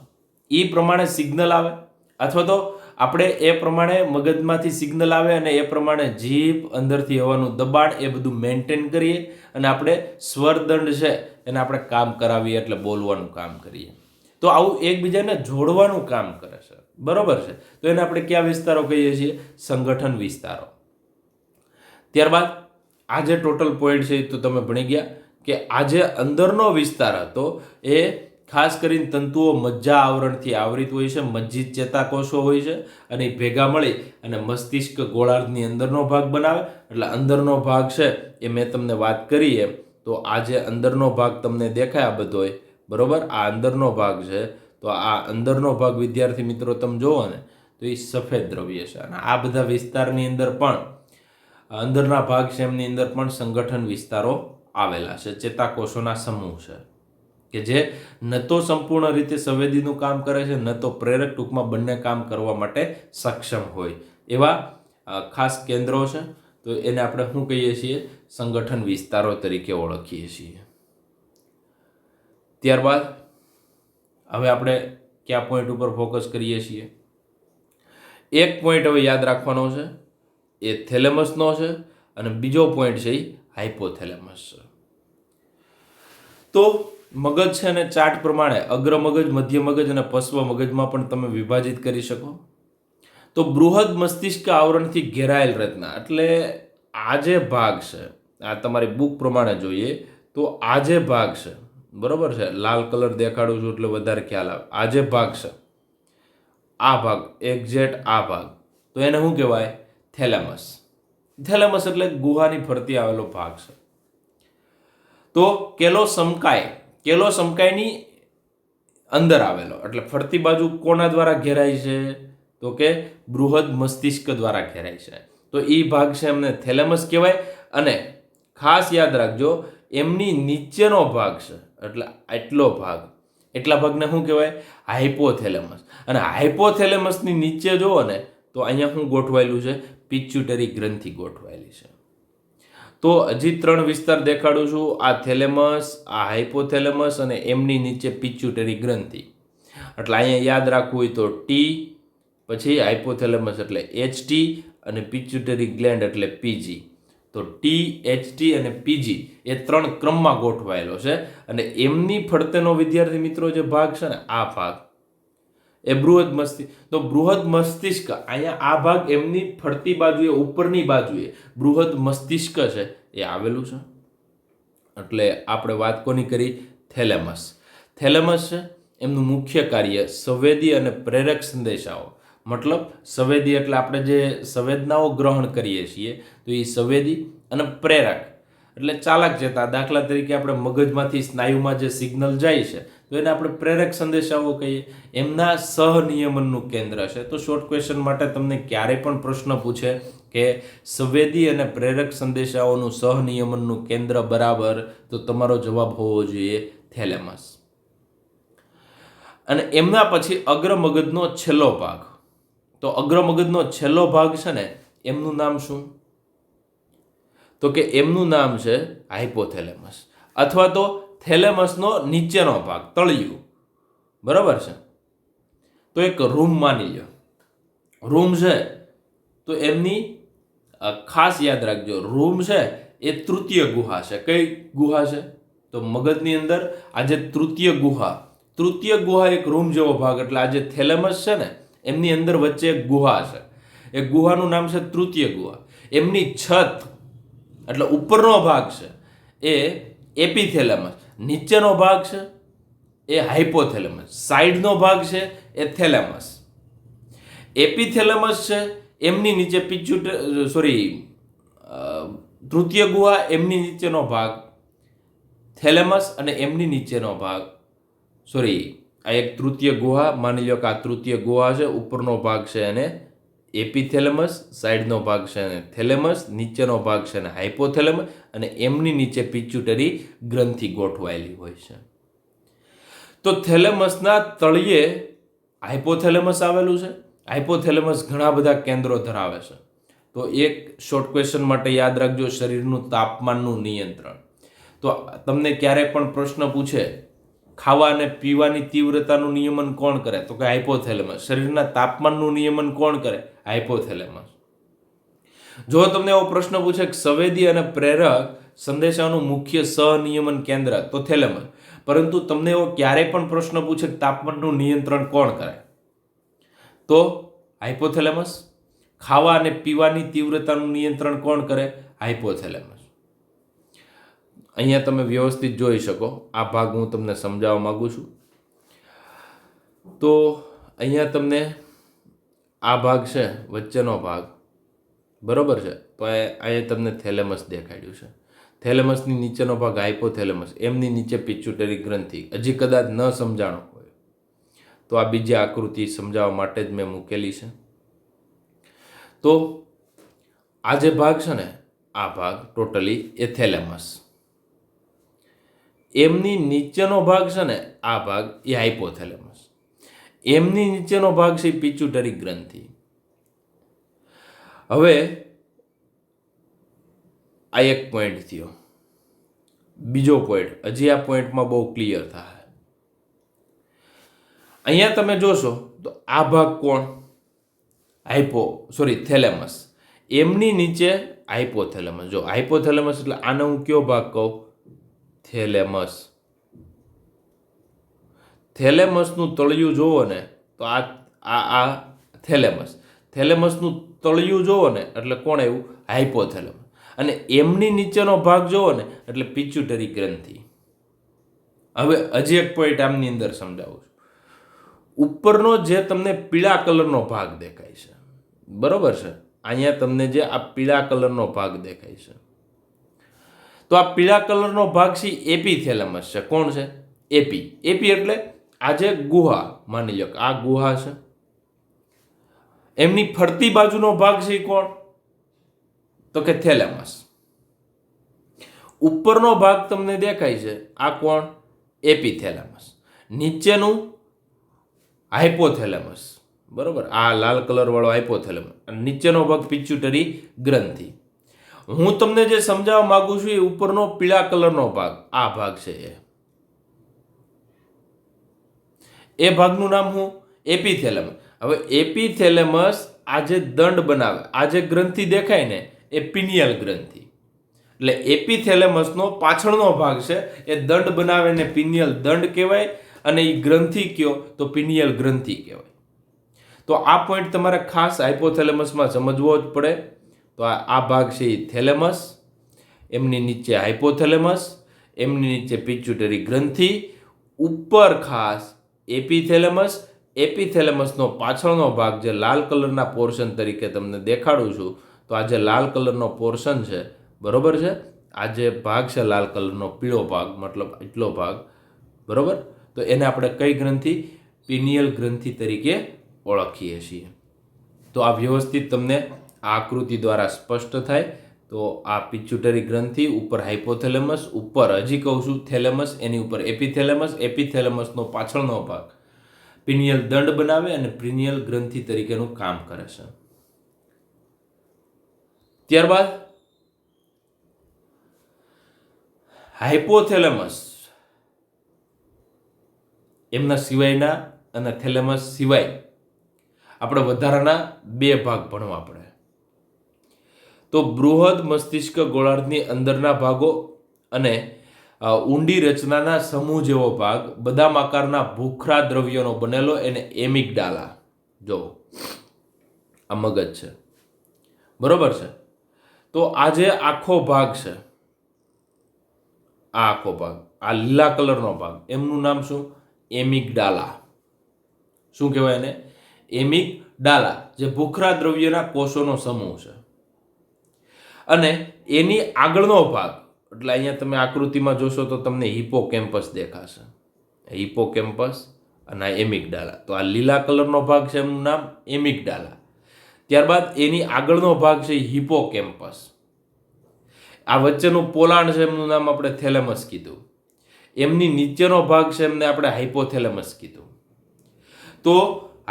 એ પ્રમાણે સિગ્નલ આવે, અથવા તો આપણે એ પ્રમાણે મગજમાંથી સિગ્નલ આવે અને એ પ્રમાણે જીભ, અંદરથી હવાનું દબાણ એ બધું મેન્ટેન કરીએ અને આપણે સ્વરદંડ છે એને આપણે કામ કરાવીએ, એટલે બોલવાનું કામ કરીએ. તો આવું એકબીજાને જોડવાનું કામ કરે છે, બરોબર છે. તો એને આપણે કયા વિસ્તારો કહીએ છીએ? સંગઠન વિસ્તારો. ત્યારબાદ આ જે ટોટલ પોઈન્ટ છે તો તમે ભણી ગયા કે આ જે અંદરનો વિસ્તાર હતો એ ખાસ કરીને તંતુઓ મજ્જા આવરણથી આવરિત હોય છે, મજ્જિત ચેતાકોષો હોય છે, અને એ ભેગા મળી અને મસ્તિષ્ક ગોળાર્ધની અંદરનો ભાગ બનાવે. એટલે અંદરનો ભાગ છે એ મેં તમને વાત કરી એમ, તો આ જે અંદરનો ભાગ તમને દેખાય આ બધોય, બરોબર, આ અંદરનો ભાગ છે તો આ અંદરનો ભાગ વિદ્યાર્થી મિત્રો તમે જુઓ ને તો એ સફેદ દ્રવ્ય છે. અને આ બધા વિસ્તારની અંદર પણ અંદરના ભાગ છે એમની અંદર પણ સંગઠન વિસ્તારો આવેલા છે, ચેતાકોષોના સમૂહ છે કે જે ન તો સંપૂર્ણ રીતે સંવેદીનું કામ કરે છે, ન તો પ્રેરક, ટૂંકમાં બંને કામ કરવા માટે સક્ષમ હોય એવા ખાસ કેન્દ્રો છે. તો એને આપણે શું કહીએ છીએ? સંગઠન વિસ્તારો તરીકે ઓળખીએ છીએ. ત્યારબાદ હવે આપણે કયા પોઈન્ટ ઉપર ફોકસ કરીએ છીએ? એક પોઈન્ટ હવે યાદ રાખવાનો છે, એ થેલેમસનો છે, અને બીજો પોઈન્ટ છે એ હાઇપોથેલેમસ છે. તો મગજ છે ને ચાર્ટ પ્રમાણે અગ્ર મગજ, મધ્ય મગજ અને પશ્વ મગજમાં પણ તમે વિભાજિત કરી શકો. તો બૃહદ મસ્તિષ્ક આવરણથી ઘેરાયેલ રચના, એટલે આ જે ભાગ છે, આ તમારી બુક પ્રમાણે જોઈએ તો આ જે ભાગ છે, બરોબર છે, લાલ કલર દેખાડું છું એટલે વધારે ખ્યાલ આવે. આ જે ભાગ છે, આ ભાગ એક્ઝેક્ટ આ ભાગ, તો એને શું કહેવાય? થેલેમસ. થેલેમસ એટલે ગુહાની ફરતી આવેલો ભાગ છે. તો કેલોસમકાયની અંદર આવેલો, એટલે ફરતી બાજુ કોના દ્વારા ઘેરાય છે? તો કે બૃહદ મસ્તિષ્ક દ્વારા ઘેરાય છે. તો એ ભાગ છે એમને થેલેમસ કહેવાય. અને ખાસ યાદ રાખજો, એમની નીચેનો ભાગ છે, એટલે એટલા ભાગને શું કહેવાય? હાઇપોથેલેમસ. અને હાઇપોથેલેમસની નીચે જુઓ ને તો અહીંયા શું ગોઠવાયેલું છે? પિચ્યુટરી ગ્રંથિ ગોઠવાયેલી છે. તો હજી 3 વિસ્તાર દેખાડું છું, આ થેલેમસ, આ હાઇપોથેલેમસ અને એમની નીચે પિચ્યુટરી ગ્રંથિ. એટલે અહીંયા યાદ રાખવું હોય તો ટી, પછી હાઇપોથેલેમસ એટલે HT અને પિચ્યુટરી ગ્લેન્ડ એટલે PG. તો ટી, HT અને PG એ 3 ક્રમમાં ગોઠવાયેલો છે. અને એમની ફરતેનો વિદ્યાર્થી મિત્રો જે ભાગ છે ને, આ ભાગ એ બૃહદ મસ્તિષ્ક. તો બૃહદ મસ્તિષ્ક અહીંયા આ ભાગ એમની ફરતી બાજુએ, ઉપરની બાજુએ બૃહદ મસ્તિષ્ક છે એ આવેલું છે. એટલે આપણે વાત કોની કરી? થેલેમસ. થેલેમસ છે એમનું મુખ્ય કાર્ય સંવેદી અને પ્રેરક સંદેશાઓ, મતલબ સંવેદી એટલે આપણે જે સંવેદનાઓ ગ્રહણ કરીએ છીએ તો એ સંવેદી, અને પ્રેરક એટલે ચાલક ચેતા. દાખલા તરીકે આપણે મગજમાંથી સ્નાયુમાં જે સિગ્નલ જાય છે તો એને આપણે પ્રેરક સંદેશાઓ કહીએ. એમના સહનિયમનનું કેન્દ્ર છે. તો શોર્ટ ક્વેશ્ચન માટે તમને ક્યારે પણ પ્રશ્ન પૂછે કે સંવેદી અને પ્રેરક સંદેશાઓનું સહનિયમનનું કેન્દ્ર બરાબર, તો તમારો જવાબ હોવો જોઈએ થેલેમસ. અને એમના પછી અગ્ર મગજનો છેલ્લો ભાગ. તો અગ્ર મગજનો છેલ્લો ભાગ છે ને, એમનું નામ શું? તો કે એમનું નામ છે હાઇપોથેલેમસ, અથવા તો થેલેમસનો નીચેનો ભાગ, તળિયું. બરાબર છે. તો એક રૂમ માની લો, રૂમ છે તો એમની ખાસ યાદ રાખજો, રૂમ છે એ તૃતીય ગુહા છે. કઈ ગુહા છે? તો મગજની અંદર આજે તૃતીય ગુહા એક રૂમ જેવો ભાગ, એટલે આજે થેલેમસ છે ને એમની અંદર વચ્ચે એક ગુહા છે. એ ગુહાનું નામ છે તૃતીય ગુહા. એમની છત એટલે ઉપરનો ભાગ છે એ એપિથેલેમસ, નીચેનો ભાગ છે એ હાઇપોથેલેમસ, સાઈડનો ભાગ છે એ થેલેમસ. એપિથેલેમસ છે એમની નીચે તૃતીય ગુહા, એમની નીચેનો ભાગ થેલેમસ, અને એમની નીચેનો ભાગ આ એક તૃતીય ગુહા માની લો કે આ તૃતીય ગુહા છે, ઉપરનો ભાગ છે એને એપિથેલેમસ, સાઈડનો ભાગ છે એને થેલેમસ, નીચેનો ભાગ છે એને હાઇપોથેલેમસ, અને એમની નીચે પિચ્યુટરી ગ્રંથિ ગોઠવાયેલી હોય છે. તો થેલેમસના તળિયે હાઇપોથેલેમસ આવેલું છે. હાઇપોથેલેમસ ઘણા બધા કેન્દ્રો ધરાવે છે. તો એક શોર્ટ ક્વેશ્ચન માટે યાદ રાખજો, શરીરનું તાપમાનનું નિયંત્રણ. તો તમને ક્યારે પણ પ્રશ્ન પૂછે ખાવા અને પીવાની તીવ્રતાનું નિયમન કોણ કરે? તો કે હાઇપોથેલેમસ. શરીરના તાપમાનનું નિયમન કોણ કરે? હાઇપોથેલેમસ. જો તમને એવો પ્રશ્ન પૂછે કે સંવેદી અને પ્રેરક સંદેશાનું મુખ્ય સહનિયમન કેન્દ્ર, તો થેલેમસ. પરંતુ તમને એવો ક્યારે પણ પ્રશ્ન પૂછે કે તાપમાનનું નિયંત્રણ કોણ કરે? તો હાઇપોથેલેમસ. ખાવા અને પીવાની તીવ્રતાનું નિયંત્રણ કોણ કરે? હાઇપોથેલેમસ. અહીંયા તમે વ્યવસ્થિત જોઈ શકો, આ ભાગ હું તમને સમજાવવા માંગુ છું. તો અહીંયા તમને આ ભાગ છે, વચ્ચેનો ભાગ, બરોબર છે. તો અહીંયા તમને થેલેમસ દેખાડ્યું છે. થેલેમસની નીચેનો ભાગ હાઇપોથેલેમસ, એમની નીચે પિચ્યુટરી ગ્રંથિ. હજી કદાચ ન સમજાણો હોય તો આ બીજી આકૃતિ સમજાવવા માટે જ મેં મૂકેલી છે. તો આ જે ભાગ છે ને, આ ભાગ ટોટલી એ થેલેમસ. એમની નીચેનો ભાગ છે ને, આ ભાગ એ હાઇપોથેલેમસ. એમની નીચેનો ભાગ છે પિચ્યુટરી ગ્રંથિ. હવે આ એક પોઈન્ટ થયો. બીજો પોઈન્ટ, હજી આ પોઈન્ટમાં બહુ ક્લિયર થાય. અહીંયા તમે જોશો તો આ ભાગ કોણ? થેલેમસ. એમની નીચે હાઇપોથેલેમસ. જો હાઇપોથેલેમસ એટલે આને હું કયો ભાગ કહું? થેલેમસ. થેલેમસનું તળિયું જોવો ને તો આ થેલેમસ. થેલેમસનું તળિયું જોવો ને એટલે કોણ આવ્યું? હાઇપોથેલેમસ. અને એમની નીચેનો ભાગ જોવો ને એટલે પિચ્યુટરી ગ્રંથિ. હવે હજી એક પોઈન્ટ આમની અંદર સમજાવું છું. ઉપરનો જે તમને પીળા કલરનો ભાગ દેખાય છે, બરોબર છે? અહીંયા તમને જે આ પીળા કલરનો ભાગ દેખાય છે, તો આ પીળા કલરનો ભાગ છે એપીથેલેમસ છે. કોણ છે? એપી એટલે આ જે ગુહા, માની લો કે આ ગુહા છે, એમની ફરતી બાજુનો ભાગ છે કોણ? તો કે થેલેમસ. ઉપરનો ભાગ તમને દેખાય છે, આ કોણ? એપીથેલેમસ. નીચેનું હાઇપોથેલેમસ, બરોબર? આ લાલ કલર વાળો હાઇપોથેલેમસ. નીચેનો ભાગ પિચ્યુટરી ગ્રંથિ. હું તમને જે સમજાવવા માંગુ છું એ ઉપરનો પીળા કલરનો ભાગ, આ ભાગ છે એ ભાગનું નામ શું? એપીથેલેમસ. હવે એપીથેલેમસ આ જે દંડ બનાવે, આ જે ગ્રંથિ દેખાય ને એ પિનિયલ ગ્રંથિ. એટલે એપીથેલેમસનો પાછળનો ભાગ છે એ દંડ બનાવે ને પિનિયલ દંડ કહેવાય, અને એ ગ્રંથિ કયો તો પિનિયલ ગ્રંથિ કહેવાય. તો આ પોઈન્ટ તમારે ખાસ હાઇપોથેલેમસમાં સમજવો જ પડે. તો આ ભાગ છે એ થેલેમસ, એમની નીચે હાઇપોથેલેમસ, એમની નીચે પિચ્યુટરી ગ્રંથિ, ઉપર ખાસ એપીથેલેમસ. એપીથેલેમસનો પાછળનો ભાગ જે લાલ કલરના પોર્શન તરીકે તમને દેખાડું છું, તો આ જે લાલ કલરનો પોર્શન છે, બરોબર છે, આ જે ભાગ છે લાલ કલરનો, પીળો ભાગ, મતલબ એટલો ભાગ, બરોબર, તો એને આપણે કઈ ગ્રંથિ? પિનિયલ ગ્રંથિ તરીકે ઓળખીએ છીએ. તો આ વ્યવસ્થિત તમને આ આકૃતિ દ્વારા સ્પષ્ટ થાય. તો આ પિચ્યુટરી ગ્રંથિ, ઉપર હાઇપોથેલેમસ, ઉપર હજી કહું છું થેલેમસ, એની ઉપર એપીથેલેમસ. એપીથેલેમસનો પાછળનો ભાગ પિનિયલ દંડ બનાવે અને પિનિયલ ગ્રંથિ તરીકેનું કામ કરે છે. ત્યારબાદ હાઇપોથેલેમસ એમના સિવાયના અને થેલેમસ સિવાય આપણે વધારાના બે ભાગ ભણવા પડે. તો બૃહદ મસ્તિષ્ક ગોળાર્ધની અંદરના ભાગો અને ઊંડી રચનાના સમૂહ જેવો ભાગ, બદામ આકારના ભૂખરા દ્રવ્યોનો બનેલો, એને એમિગડાલા. જો આ મગજ છે, બરોબર છે? તો આ જે આખો ભાગ છે, આ આખો ભાગ, આ લીલા કલરનો ભાગ, એમનું નામ શું? એમિગડાલા. શું કહેવાય એને? એમિગડાલા. જે ભૂખરા દ્રવ્યના કોષોનો સમૂહ છે. અને એની આગળનો ભાગ, એટલે અહીંયા તમે આકૃતિમાં જોશો તો તમને હિપોકેમ્પસ દેખાશે. હિપોકેમ્પસ અને એમિગડાલા. તો આ લીલા કલરનો ભાગ છે, એમનું નામ એમિગડાલા. ત્યારબાદ એની આગળનો ભાગ છે હિપોકેમ્પસ. આ વચ્ચેનું પોલાણ છે, એમનું નામ આપણે થેલેમસ કીધું. એમની નીચેનો ભાગ છે, એમને આપણે હાઇપોથેલેમસ કીધું. તો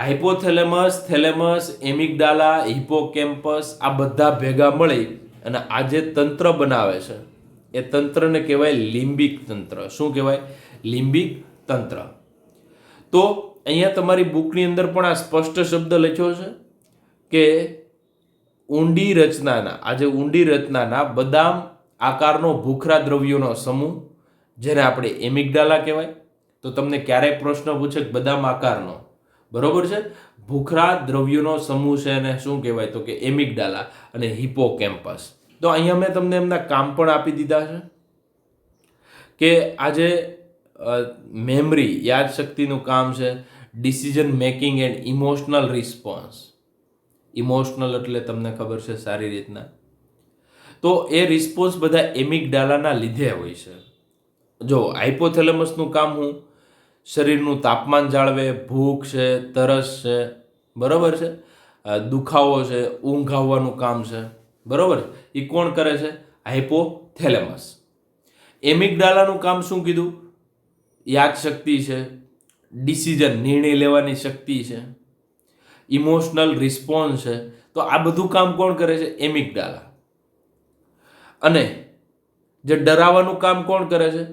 હાઇપોથેલેમસ, થેલેમસ, એમિગડાલા, હિપોકેમ્પસ, આ બધા ભેગા મળી અને આ જે તંત્ર બનાવે છે એ તંત્રને કહેવાય લિમ્બિક તંત્ર. શું કહેવાય? લિમ્બિક તંત્ર. તો અહીંયા તમારી બુકની અંદર પણ આ સ્પષ્ટ શબ્દ લખ્યો છે કે ઊંડી રચનાના, આજે ઊંડી રચનાના બદામ આકારનો ભૂખરા દ્રવ્યોનો સમૂહ, જેને આપણે એમિગડાલા કહેવાય. તો તમને ક્યારેય પ્રશ્ન પૂછે કે બદામ આકારનો, બરોબર છે, ભૂખરા દ્રવ્યોનો સમૂહ છે એને શું કહેવાય? તો કે એમિગડાલા અને હિપોકેમ્પસ. તો અહીંયા મેં તમને એમના કામ પણ આપી દીધા છે કે આજે મેમરી, યાદશક્તિનું કામ છે, decision making and emotional response. Emotional એટલે તમને ખબર છે સારી રીતના. તો એ રિસ્પોન્સ બધા એમિગડાલાના લીધે હોય છે. જો હાઇપોથેલેમસનું કામ હું શરીરનું તાપમાન જાળવે, ભૂખ છે, તરસ છે, બરોબર છે, દુખાવો છે, ઊંઘ આવવાનું કામ છે, બરોબર. એ કોણ કરે છે? હાઇપોથેલેમસ. એમિગડાલાનું કામ શું કીધું? યાદશક્તિ છે, ડિસિઝન નિર્ણય લેવાની શક્તિ છે, ઇમોશનલ રિસ્પોન્સ છે. તો આ બધું કામ કોણ કરે છે? એમિગડાલા. અને જે ડરાવવાનું કામ કોણ કરે છે?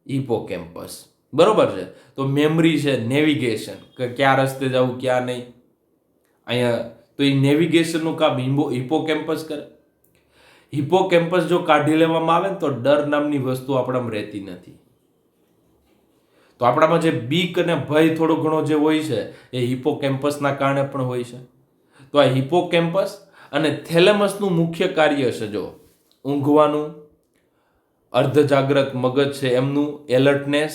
હિપોકેમ્પસ. બરોબર છે. તો મેમરી છે, નેવિગેશન, કે ક્યાં રસ્તે જવું ક્યાં નહીં, અહીંયા તો એ નેવિગેશનનું કામ હિપોકેમ્પસ કરે. હિપોકેમ્પસ જો કાઢી લેવામાં આવે ને તો ડર નામની વસ્તુ આપણામાં રહેતી નથી. તો આપણામાં જે બીક અને ભય થોડો ઘણો જે હોય છે એ હિપોકેમ્પસના કારણે પણ હોય છે. તો આ હિપોકેમ્પસ અને થેલેમસનું મુખ્ય કાર્ય છે જો ઊંઘવાનું, અર્ધજાગ્રત મગજ છે એમનું એલર્ટનેસ,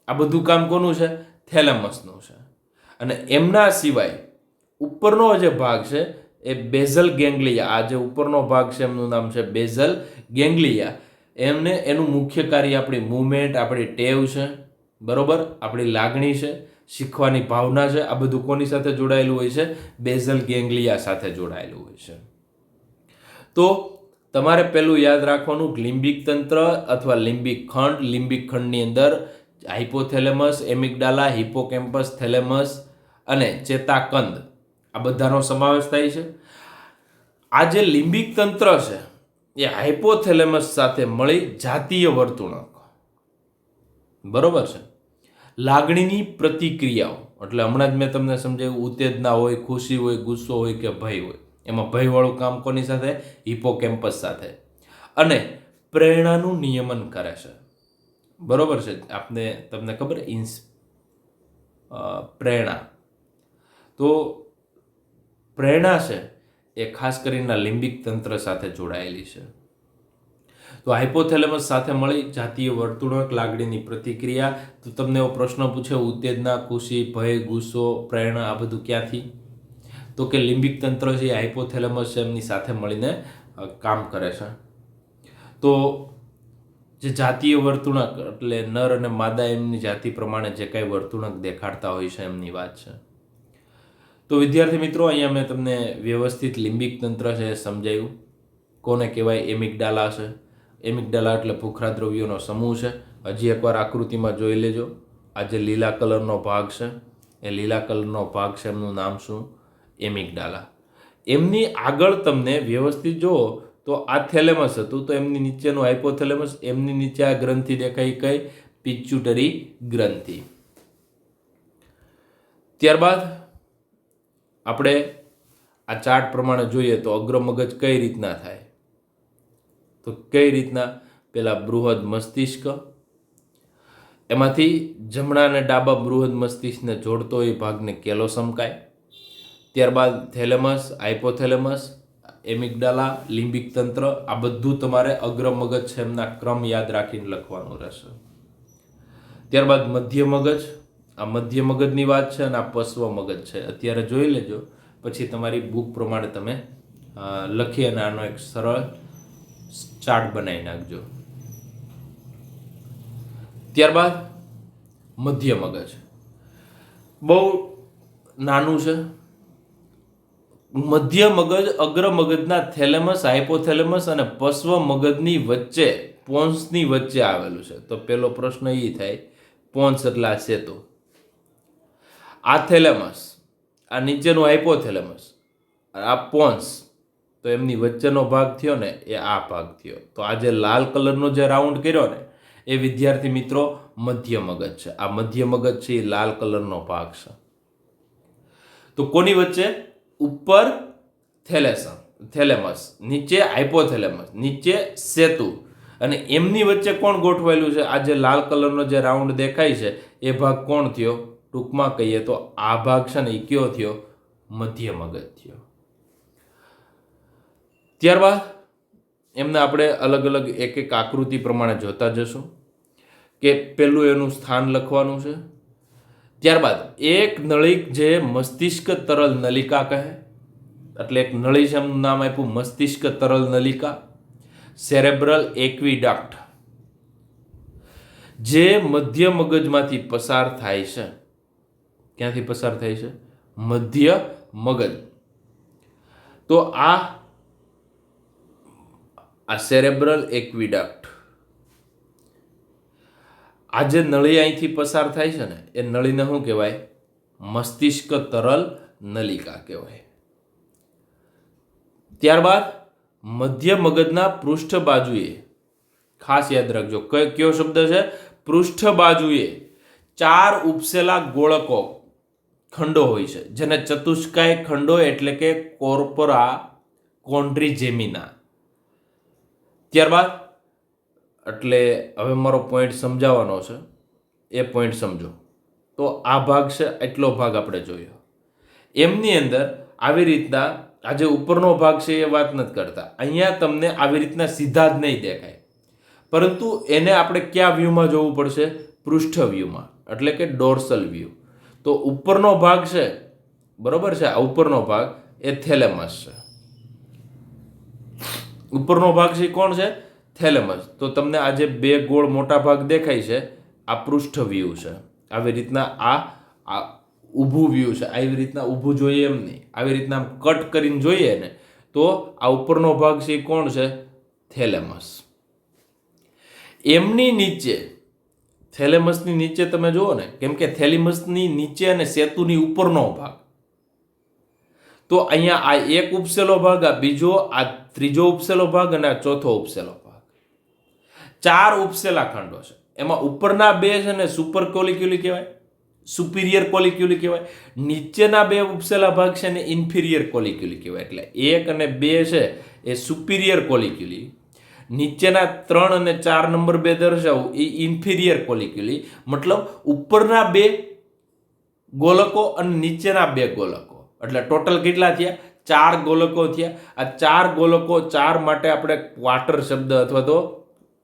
આ બધું કામ કોનું છે? થેલેમસનું છે. અને એમના સિવાય ઉપરનો જે ભાગ છે એ બેઝલ ગેંગ્લિયા, આ જે ઉપરનો ભાગ છે એમનું નામ છે બેઝલ ગેંગ્લિયા. એનું મુખ્ય કાર્ય આપણી મૂવમેન્ટ, આપણી ટેવ છે, બરોબર, આપણી લાગણી છે, શીખવાની ભાવના છે. આ બધું કોની સાથે જોડાયેલું હોય છે? બેઝલ ગેંગ્લિયા સાથે જોડાયેલું હોય છે. તો તમારે પહેલું યાદ રાખવાનું લિમ્બિક તંત્ર અથવા લિમ્બિક ખંડ. લિમ્બિક ખંડની અંદર હાઇપોથેલેમસ, એમિગડાલા, હિપોકેમ્પસ, થેલેમસ અને ચેતાકંદ આ બધાનો સમાવેશ થાય છે. આ જે લિમ્બિક તંત્ર છે એ હાઇપોથેલેમસ સાથે મળી જાતીય વર્તણૂક, બરોબર છે, લાગણીની પ્રતિક્રિયાઓ, એટલે હમણાં જ મેં તમને સમજાવ્યું, ઉત્તેજના હોય, ખુશી હોય, ગુસ્સો હોય કે ભય હોય, એમાં ભયવાળું કામ કોની સાથે? હિપોકેમ્પસ સાથે. અને પ્રેરણાનું નિયમન કરે છે, બરોબર છે. તમને ખબર પ્રેરણા, તો પ્રેરણા છે એ ખાસ કરીને લિમ્બિક તંત્ર સાથે જોડાયેલી છે. તો હાઇપોથેલેમસ સાથે મળી જાતીય વર્તણૂક, લાગણીની પ્રતિક્રિયા. તો તમને એવો પ્રશ્ન પૂછે ઉત્તેજના, ખુશી, ભય, ગુસ્સો, પ્રેરણા આ બધું ક્યાંથી? તો કે લિમ્બિક તંત્ર છે હાઇપોથેલેમસ છે એમની સાથે મળીને કામ કરે છે. તો જે જાતીય વર્તણૂક એટલે નર અને માદા એમની જાતિ પ્રમાણે જે કાંઈ વર્તણૂક દેખાડતા હોય છે એમની વાત છે. તો વિદ્યાર્થી મિત્રો, અહીંયા મેં તમને વ્યવસ્થિત લિમ્બિક તંત્ર છે એ સમજાવ્યું. કોને કહેવાય? એમિગડાલા છે. એમિગડાલા એટલે ભૂખરા દ્રવ્યોનો સમૂહ છે. હજી એકવાર આકૃતિમાં જોઈ લેજો. આ જે લીલા કલરનો ભાગ છે એ લીલા કલરનો ભાગ છે એમનું નામ શું? એમિગડાલા. એમની આગળ તમને વ્યવસ્થિત જુઓ તો આ થેલેમસ હતું, તો એમની નીચેનું હાઇપોથેલેમસ, એમની નીચે આ ગ્રંથિ દેખાય કઈ? પિચ્યુટરી ગ્રંથિ. ત્યારબાદ આપણે આ ચાર્ટ પ્રમાણે જોઈએ તો અગ્રમગજ કઈ રીતના થાય? તો કઈ રીતના? પેલા બૃહદ મસ્તિષ્ક, એમાંથી જમણા અને ડાબા બૃહદ મસ્તિષ્કને જોડતો એ ભાગને કેલોસમકાય. ત્યારબાદ થેલેમસ, હાઇપોથેલેમસ, એમિગડાલા, લિમ્બિક તંત્ર, આ બધું તમારે અગ્રમગજ છે એમના ક્રમ યાદ રાખીને લખવાનું રહેશે. ત્યારબાદ મધ્ય મગજ, આ મધ્ય મગજની વાત છે અને આ પશ્વ મગજ છે. અત્યારે જોઈ લેજો, પછી તમારી બુક પ્રમાણે તમે લખી અને આનો એક સરળ ચાર્ટ બનાવી નાખજો. ત્યારબાદ મધ્ય મગજ બહુ નાનું છે. મધ્ય મગજ અગ્ર મગજના થેલેમસ, હાઇપોથેલેમસ અને પશ્વ મગજની વચ્ચે, પોન્સની વચ્ચે આવેલું છે. તો પેલો પ્રશ્ન એ થાય, પોન્સ એટલે આ સેતુ, આ થેલેમસ, આ નીચેનું હાઇપોથેલેમસ, આ પોન્સ, તો એમની વચ્ચેનો ભાગ થયો ને એ આ ભાગ થયો. તો આ જે લાલ કલરનો જે રાઉન્ડ કર્યો ને એ વિદ્યાર્થી મિત્રો મધ્ય મગજ છે. આ મધ્ય મગજ છે એ લાલ કલરનો ભાગ છે. તો કોની વચ્ચે? ઉપર થેલેમસ, નીચે હાઇપોથેલેમસ, નીચે સેતુ, અને એમની વચ્ચે કોણ ગોઠવાયેલું છે? આ જે લાલ કલરનો જે રાઉન્ડ દેખાય છે એ ભાગ કોણ થયો? ટૂંકમાં કહીએ તો આ ભાગ છે ને એ કયો થયો? મધ્ય મગજ થયો. ત્યારબાદ એમને આપણે અલગ અલગ એક એક આકૃતિ પ્રમાણે જોતા જશું કે પેલું એનું સ્થાન લખવાનું છે. ત્યારબાદ એક નળી જે મસ્તિષ્ક તરલ નલિકા કહે, એટલે એક નળી છે એમનું નામ આપ્યું મસ્તિષ્ક તરલ નલિકા, સેરેબ્રલ એક્વિડક્ટ. જે મધ્ય મગજમાંથી પસાર થાય છે. ક્યાંથી પસાર થાય છે? મધ્ય મગજ. તો આ સેરેબ્રલ એક્વિડક્ટ, આ જે નળી અહીંથી પસાર થાય છે ને, એ નળીને શું કહેવાય? મસ્તિષ્ક તરલ નલિકા કહેવાય. ત્યારબાદ મધ્ય મગજના પૃષ્ઠ બાજુએ, ખાસ યાદ રાખજો કયો શબ્દ છે? પૃષ્ઠ બાજુએ 4 ઉપસેલા ગોળકો ખંડો હોય છે, જેને ચતુષ્કાય ખંડો એટલે કે કોર્પોરા કોન્ડ્રીજેમિના. ત્યારબાદ એટલે હવે મારો પોઈન્ટ સમજાવવાનો છે, એ પોઈન્ટ સમજો. તો આ ભાગ છે, એટલો ભાગ આપણે જોયો. એમની અંદર આવી રીતના આ જે ઉપરનો ભાગ છે એ વાત નથી કરતા. અહીંયા તમને આવી રીતના સીધા જ નહીં દેખાય, પરંતુ એને આપણે કયા વ્યૂમાં જોવું પડશે? પૃષ્ઠ વ્યૂમાં, એટલે કે ડોર્સલ વ્યૂ. તો ઉપરનો ભાગ છે, બરોબર છે, આ ઉપરનો ભાગ એ થેલેમસ છે. ઉપરનો ભાગ છે કોણ છે? થેલેમસ. તો તમને આ જે 2 ગોળ મોટા ભાગ દેખાય છે, આ પૃષ્ઠ વ્યૂ છે. આવી રીતના આ ઊભું વ્યૂ છે. આવી રીતના ઊભું જોઈએ એમ નહીં, આવી રીતના કટ કરીને જોઈએ ને, તો આ ઉપરનો ભાગ છે એ કોણ છે? થેલેમસ. એમની નીચે, થેલેમસની નીચે તમે જુઓ ને, કેમ કે થેલેમસની નીચે અને સેતુની ઉપરનો ભાગ, તો અહીંયા આ એક ઉપસેલો ભાગ, આ બીજો, આ ત્રીજો ઉપસેલો ભાગ અને આ ચોથો ઉપસેલો ભાગ, 4 ઉપસેલા ખંડો છે. એમાં ઉપરના 2 છે ને સુપર કોલિક્યુલી કહેવાય, સુપિરિયર કોલિક્યુલી કહેવાય. નીચેના 2 ઉપસેલા ભાગ છે ને ઇન્ફિરિયર કોલિક્યુલી કહેવાય. એટલે 1 અને 2 છે એ સુપિરિયર કોલિક્યુલી, નીચેના 3 અને 4 નંબર 2 દર્શાવું એ ઇન્ફિરિયર કોલિક્યુલી. મતલબ ઉપરના 2 ગોલકો અને નીચેના 2 ગોલકો, એટલે ટોટલ કેટલા થયા? 4 ગોલકો થયા. આ 4 ગોલકો, 4 માટે આપણે ક્વાર્ટર શબ્દ અથવા તો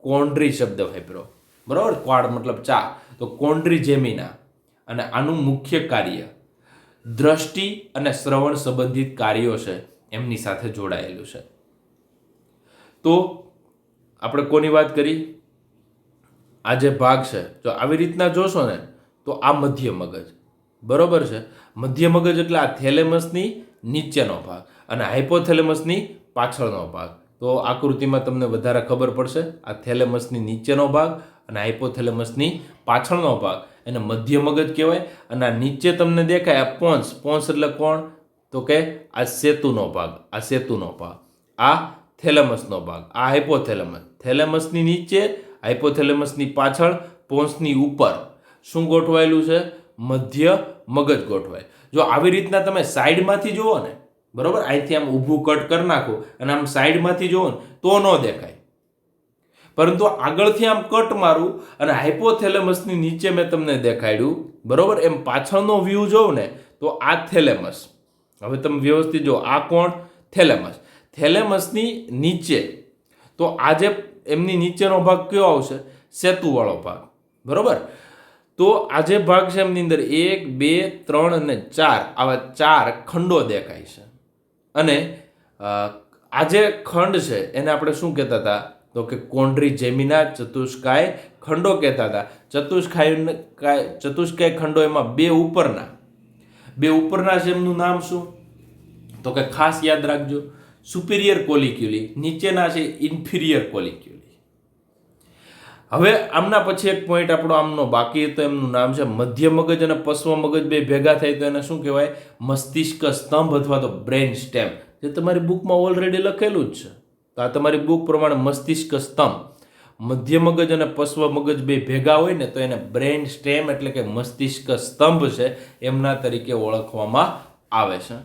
કોન્ડ્રી શબ્દ વાપર્યો, બરોબર? ક્વાડ મતલબ 4, તો કોન્ડ્રીજેમિના. અને આનું મુખ્ય કાર્ય દ્રષ્ટિ અને શ્રવણ સંબંધિત કાર્યો છે, એમની સાથે જોડાયેલું છે. તો આપણે કોની વાત કરી? આ જે ભાગ છે, જો આવી રીતના જોશો ને, તો આ મધ્ય મગજ, બરોબર છે? મધ્ય મગજ એટલે આ થેલેમસની નીચેનો ભાગ અને હાઇપોથેલેમસની પાછળનો ભાગ. તો આકૃતિમાં તમને વધારે ખબર પડશે. આ થેલેમસની નીચેનો ભાગ અને હાઇપોથેલેમસની પાછળનો ભાગ, એને મધ્ય મગજ કહેવાય. અને આ નીચે તમને દેખાય આ પોન્સ. પોન્સ એટલે કોણ? તો કે આ સેતુનો ભાગ, આ સેતુનો ભાગ, આ થેલેમસનો ભાગ, આ હાઇપોથેલેમસ. થેલેમસની નીચે, હાઇપોથેલેમસની પાછળ, પોન્સની ઉપર શું ગોઠવાયેલું છે? મધ્ય મગજ ગોઠવાય. જો આવી રીતના તમે સાઈડમાંથી જુઓ ને, બરોબર, અહીંથી આમ ઊભું કટ કરી નાખો અને આમ સાઈડમાંથી જુઓ ને, તો ન દેખાય. પરંતુ આગળથી આમ કટ મારું અને હાઇપોથેલેમસની નીચે મેં તમને દેખાડ્યું, બરોબર, એમ પાછળનો વ્યૂ જોઉં ને, તો આ થેલેમસ. હવે તમે વ્યવસ્થિત જો, આ કોણ? થેલેમસ. થેલેમસની નીચે, તો આ જે એમની નીચેનો ભાગ કયો આવશે? સેતુવાળો ભાગ, બરોબર. તો આ જે ભાગ છે એમની અંદર 1, 2, 3 અને 4 આવા 4 ખંડો દેખાય છે. અને આ જે ખંડ છે એને આપણે શું કહેતા હતા? તો કે કોન્ડ્રીજેમિના ચતુષ્કાય ખંડો કહેતા હતા. ચતુષ્કાય ખંડો એમાં 2 ઉપરના છે, એમનું નામ શું? તો કે ખાસ યાદ રાખજો, સુપિરિયર કોલિક્યુલી, નીચેના છે ઇન્ફિરિયર કોલિક્યુલી. હવે આમના પછી એક પોઈન્ટ આપણો આમનો બાકી હતો, એમનું નામ છે મધ્ય મગજ અને પશ્વ મગજ બે ભેગા થાય તો એને શું કહેવાય? મસ્તિષ્ક સ્તંભ અથવા તો બ્રેન સ્ટેમ, જે તમારી બુકમાં ઓલરેડી લખેલું જ છે. તો આ તમારી બુક પ્રમાણે મસ્તિષ્ક સ્તંભ, મધ્ય મગજ અને પશ્વ મગજ બે ભેગા હોય ને તો એને બ્રેન સ્ટેમ એટલે કે મસ્તિષ્ક સ્તંભ છે એમના તરીકે ઓળખવામાં આવે છે.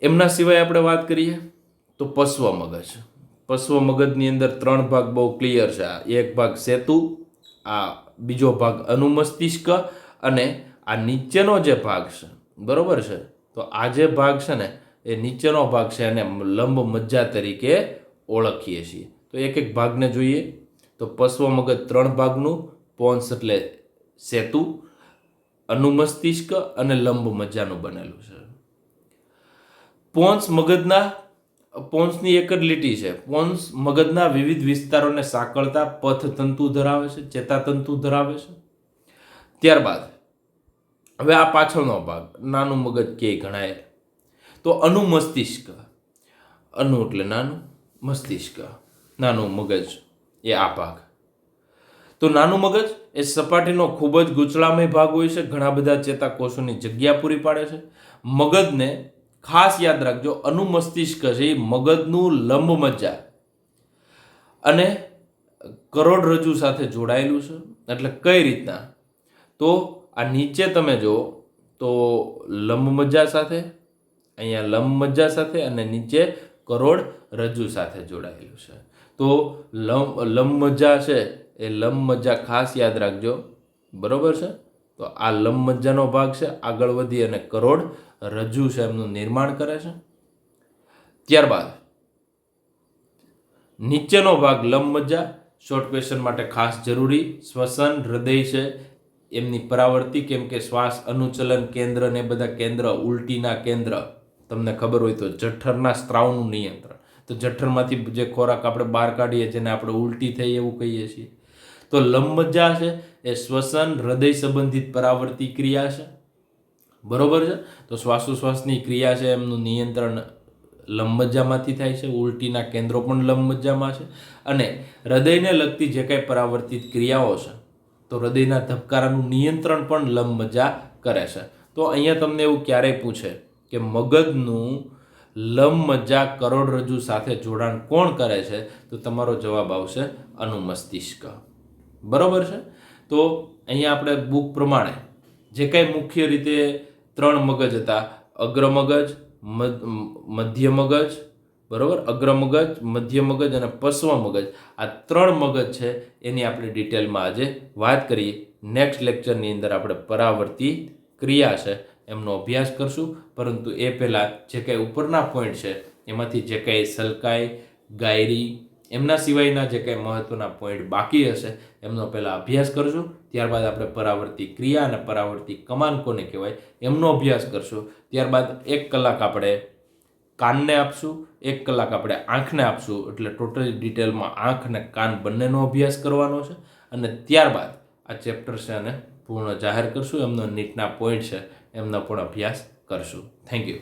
એમના સિવાય આપણે વાત કરીએ તો પશ્વ મગજ. પશ્વ મગજની અંદર 3 ભાગ બહુ ક્લિયર છે. એક ભાગ સેતુ, આ બીજો ભાગ અનુમસ્તિષ્ક અને આ નીચેનો જે ભાગ છે, બરોબર છે, તો આ જે ભાગ છે ને એ નીચેનો ભાગ છે અને લંબ મજ્જા તરીકે ઓળખીએ છીએ. તો એક એક ભાગને જોઈએ તો પશ્વ મગજ 3 ભાગનું, પોન્સ એટલે સેતુ, અનુમસ્તિષ્ક અને લંબ મજ્જાનું બનેલું છે. પોન્સ મગજના પોન્સની એક જ લીટી છે. પોન્સ મગજના વિવિધ વિસ્તારોને સાંકળતા પથતંતુ ધરાવે છે, ચેતાતંતુ ધરાવે છે. ત્યારબાદ હવે આ પાછળનો ભાગ નાનું મગજ કે ગણાય તો અનુમસ્તિષ્ક. અનુ એટલે નાનું, મસ્તિષ્ક નાનું મગજ એ આ ભાગ. તો નાનું મગજ એ સપાટીનો ખૂબ જ ગૂંચળામય ભાગ હોય છે, ઘણા બધા ચેતાકોષોની જગ્યા પૂરી પાડે છે. મગજને ખાસ યાદ રાખજો, અનુમસ્તિષ્ક છે એ મગજનું લંબમજ્જા અને કરોડરજ્જુ સાથે જોડાયેલું છે. એટલે કઈ રીતના? તો આ નીચે તમે જો તો લંબમજ્જા સાથે, અહીંયા લંબમજ્જા સાથે અને નીચે કરોડરજ્જુ સાથે જોડાયેલું છે. તો લંબમજ્જા છે એ લંબમજ્જા ખાસ યાદ રાખજો, બરોબર છે. તો આ લંબમજ્જાનો ભાગ છે, આગળ વધી અને કરોડરજ્જુ છે એમનું નિર્માણ કરે છે. ત્યારબાદ નીચેનો ભાગ લંબમજ્જા, શોર્ટ ક્વેશ્ચન માટે ખાસ જરૂરી. શ્વસન, હૃદય છે એમની પરાવર્તી, કેમ કે શ્વાસ અનુચલન કેન્દ્ર ને બધા કેન્દ્ર, ઉલટીના કેન્દ્ર તમને ખબર હોય તો જઠરના સ્ત્રાવનું નિયંત્રણ. તો જઠરમાંથી જે ખોરાક આપણે બહાર કાઢીએ જેને આપણે ઉલટી થઈ એવું કહીએ છીએ. તો લંબમજ્જા છે એ શ્વસન, હૃદય સંબંધિત પરાવર્તી ક્રિયા છે, બરોબર છે. તો શ્વાસોશ્વાસની ક્રિયા છે એમનું નિયંત્રણ લંબમજ્જામાંથી થાય છે. ઉલટીના કેન્દ્રો પણ લંબમજ્જામાં છે. અને હૃદયને લગતી જે કાંઈ પરાવર્તિત ક્રિયાઓ છે તો હૃદયના ધબકારાનું નિયંત્રણ પણ લંબમજ્જા કરે છે. તો અહીંયા તમને એવું ક્યારેય પૂછે કે મગજનું લંબમજ્જા કરોડરજ્જુ સાથે જોડાણ કોણ કરે છે, તો તમારો જવાબ આવશે અનુમસ્તિષ્ક, બરોબર છે. તો અહીંયા આપણે બુક પ્રમાણે જે કાંઈ મુખ્ય રીતે 3 મગજ હતા, અગ્ર મગજ, મધ્ય મગજ, બરોબર, અગ્ર મગજ, મધ્ય મગજ અને પશ્વ મગજ, આ 3 મગજ છે એની આપણે ડિટેલમાં આજે વાત કરીએ. નેક્સ્ટ લેક્ચરની અંદર આપણે પરાવર્તી ક્રિયા છે એમનો અભ્યાસ કરશું. પરંતુ એ પહેલાં જે કંઈ ઉપરના પોઈન્ટ છે એમાંથી જે કંઈ સલકાઈ, ગાયરી, એમના સિવાયના જે કંઈ મહત્વના પોઈન્ટ બાકી હશે એમનો પહેલાં અભ્યાસ કરશું. ત્યારબાદ આપણે પરાવર્તી ક્રિયા અને પરાવર્તી કમાન કોને કહેવાય એમનો અભ્યાસ કરશું. ત્યારબાદ 1 કલાક આપણે કાનને આપશું, 1 કલાક આપણે આંખને આપશું. એટલે ટોટલી ડિટેલમાં આંખ અને કાન બંનેનો અભ્યાસ કરવાનો છે. અને ત્યારબાદ આ ચેપ્ટર છે અને પૂર્ણ જાહેર કરશું. એમનો નીટના પોઈન્ટ છે એમનો પણ અભ્યાસ કરશું. Thank you.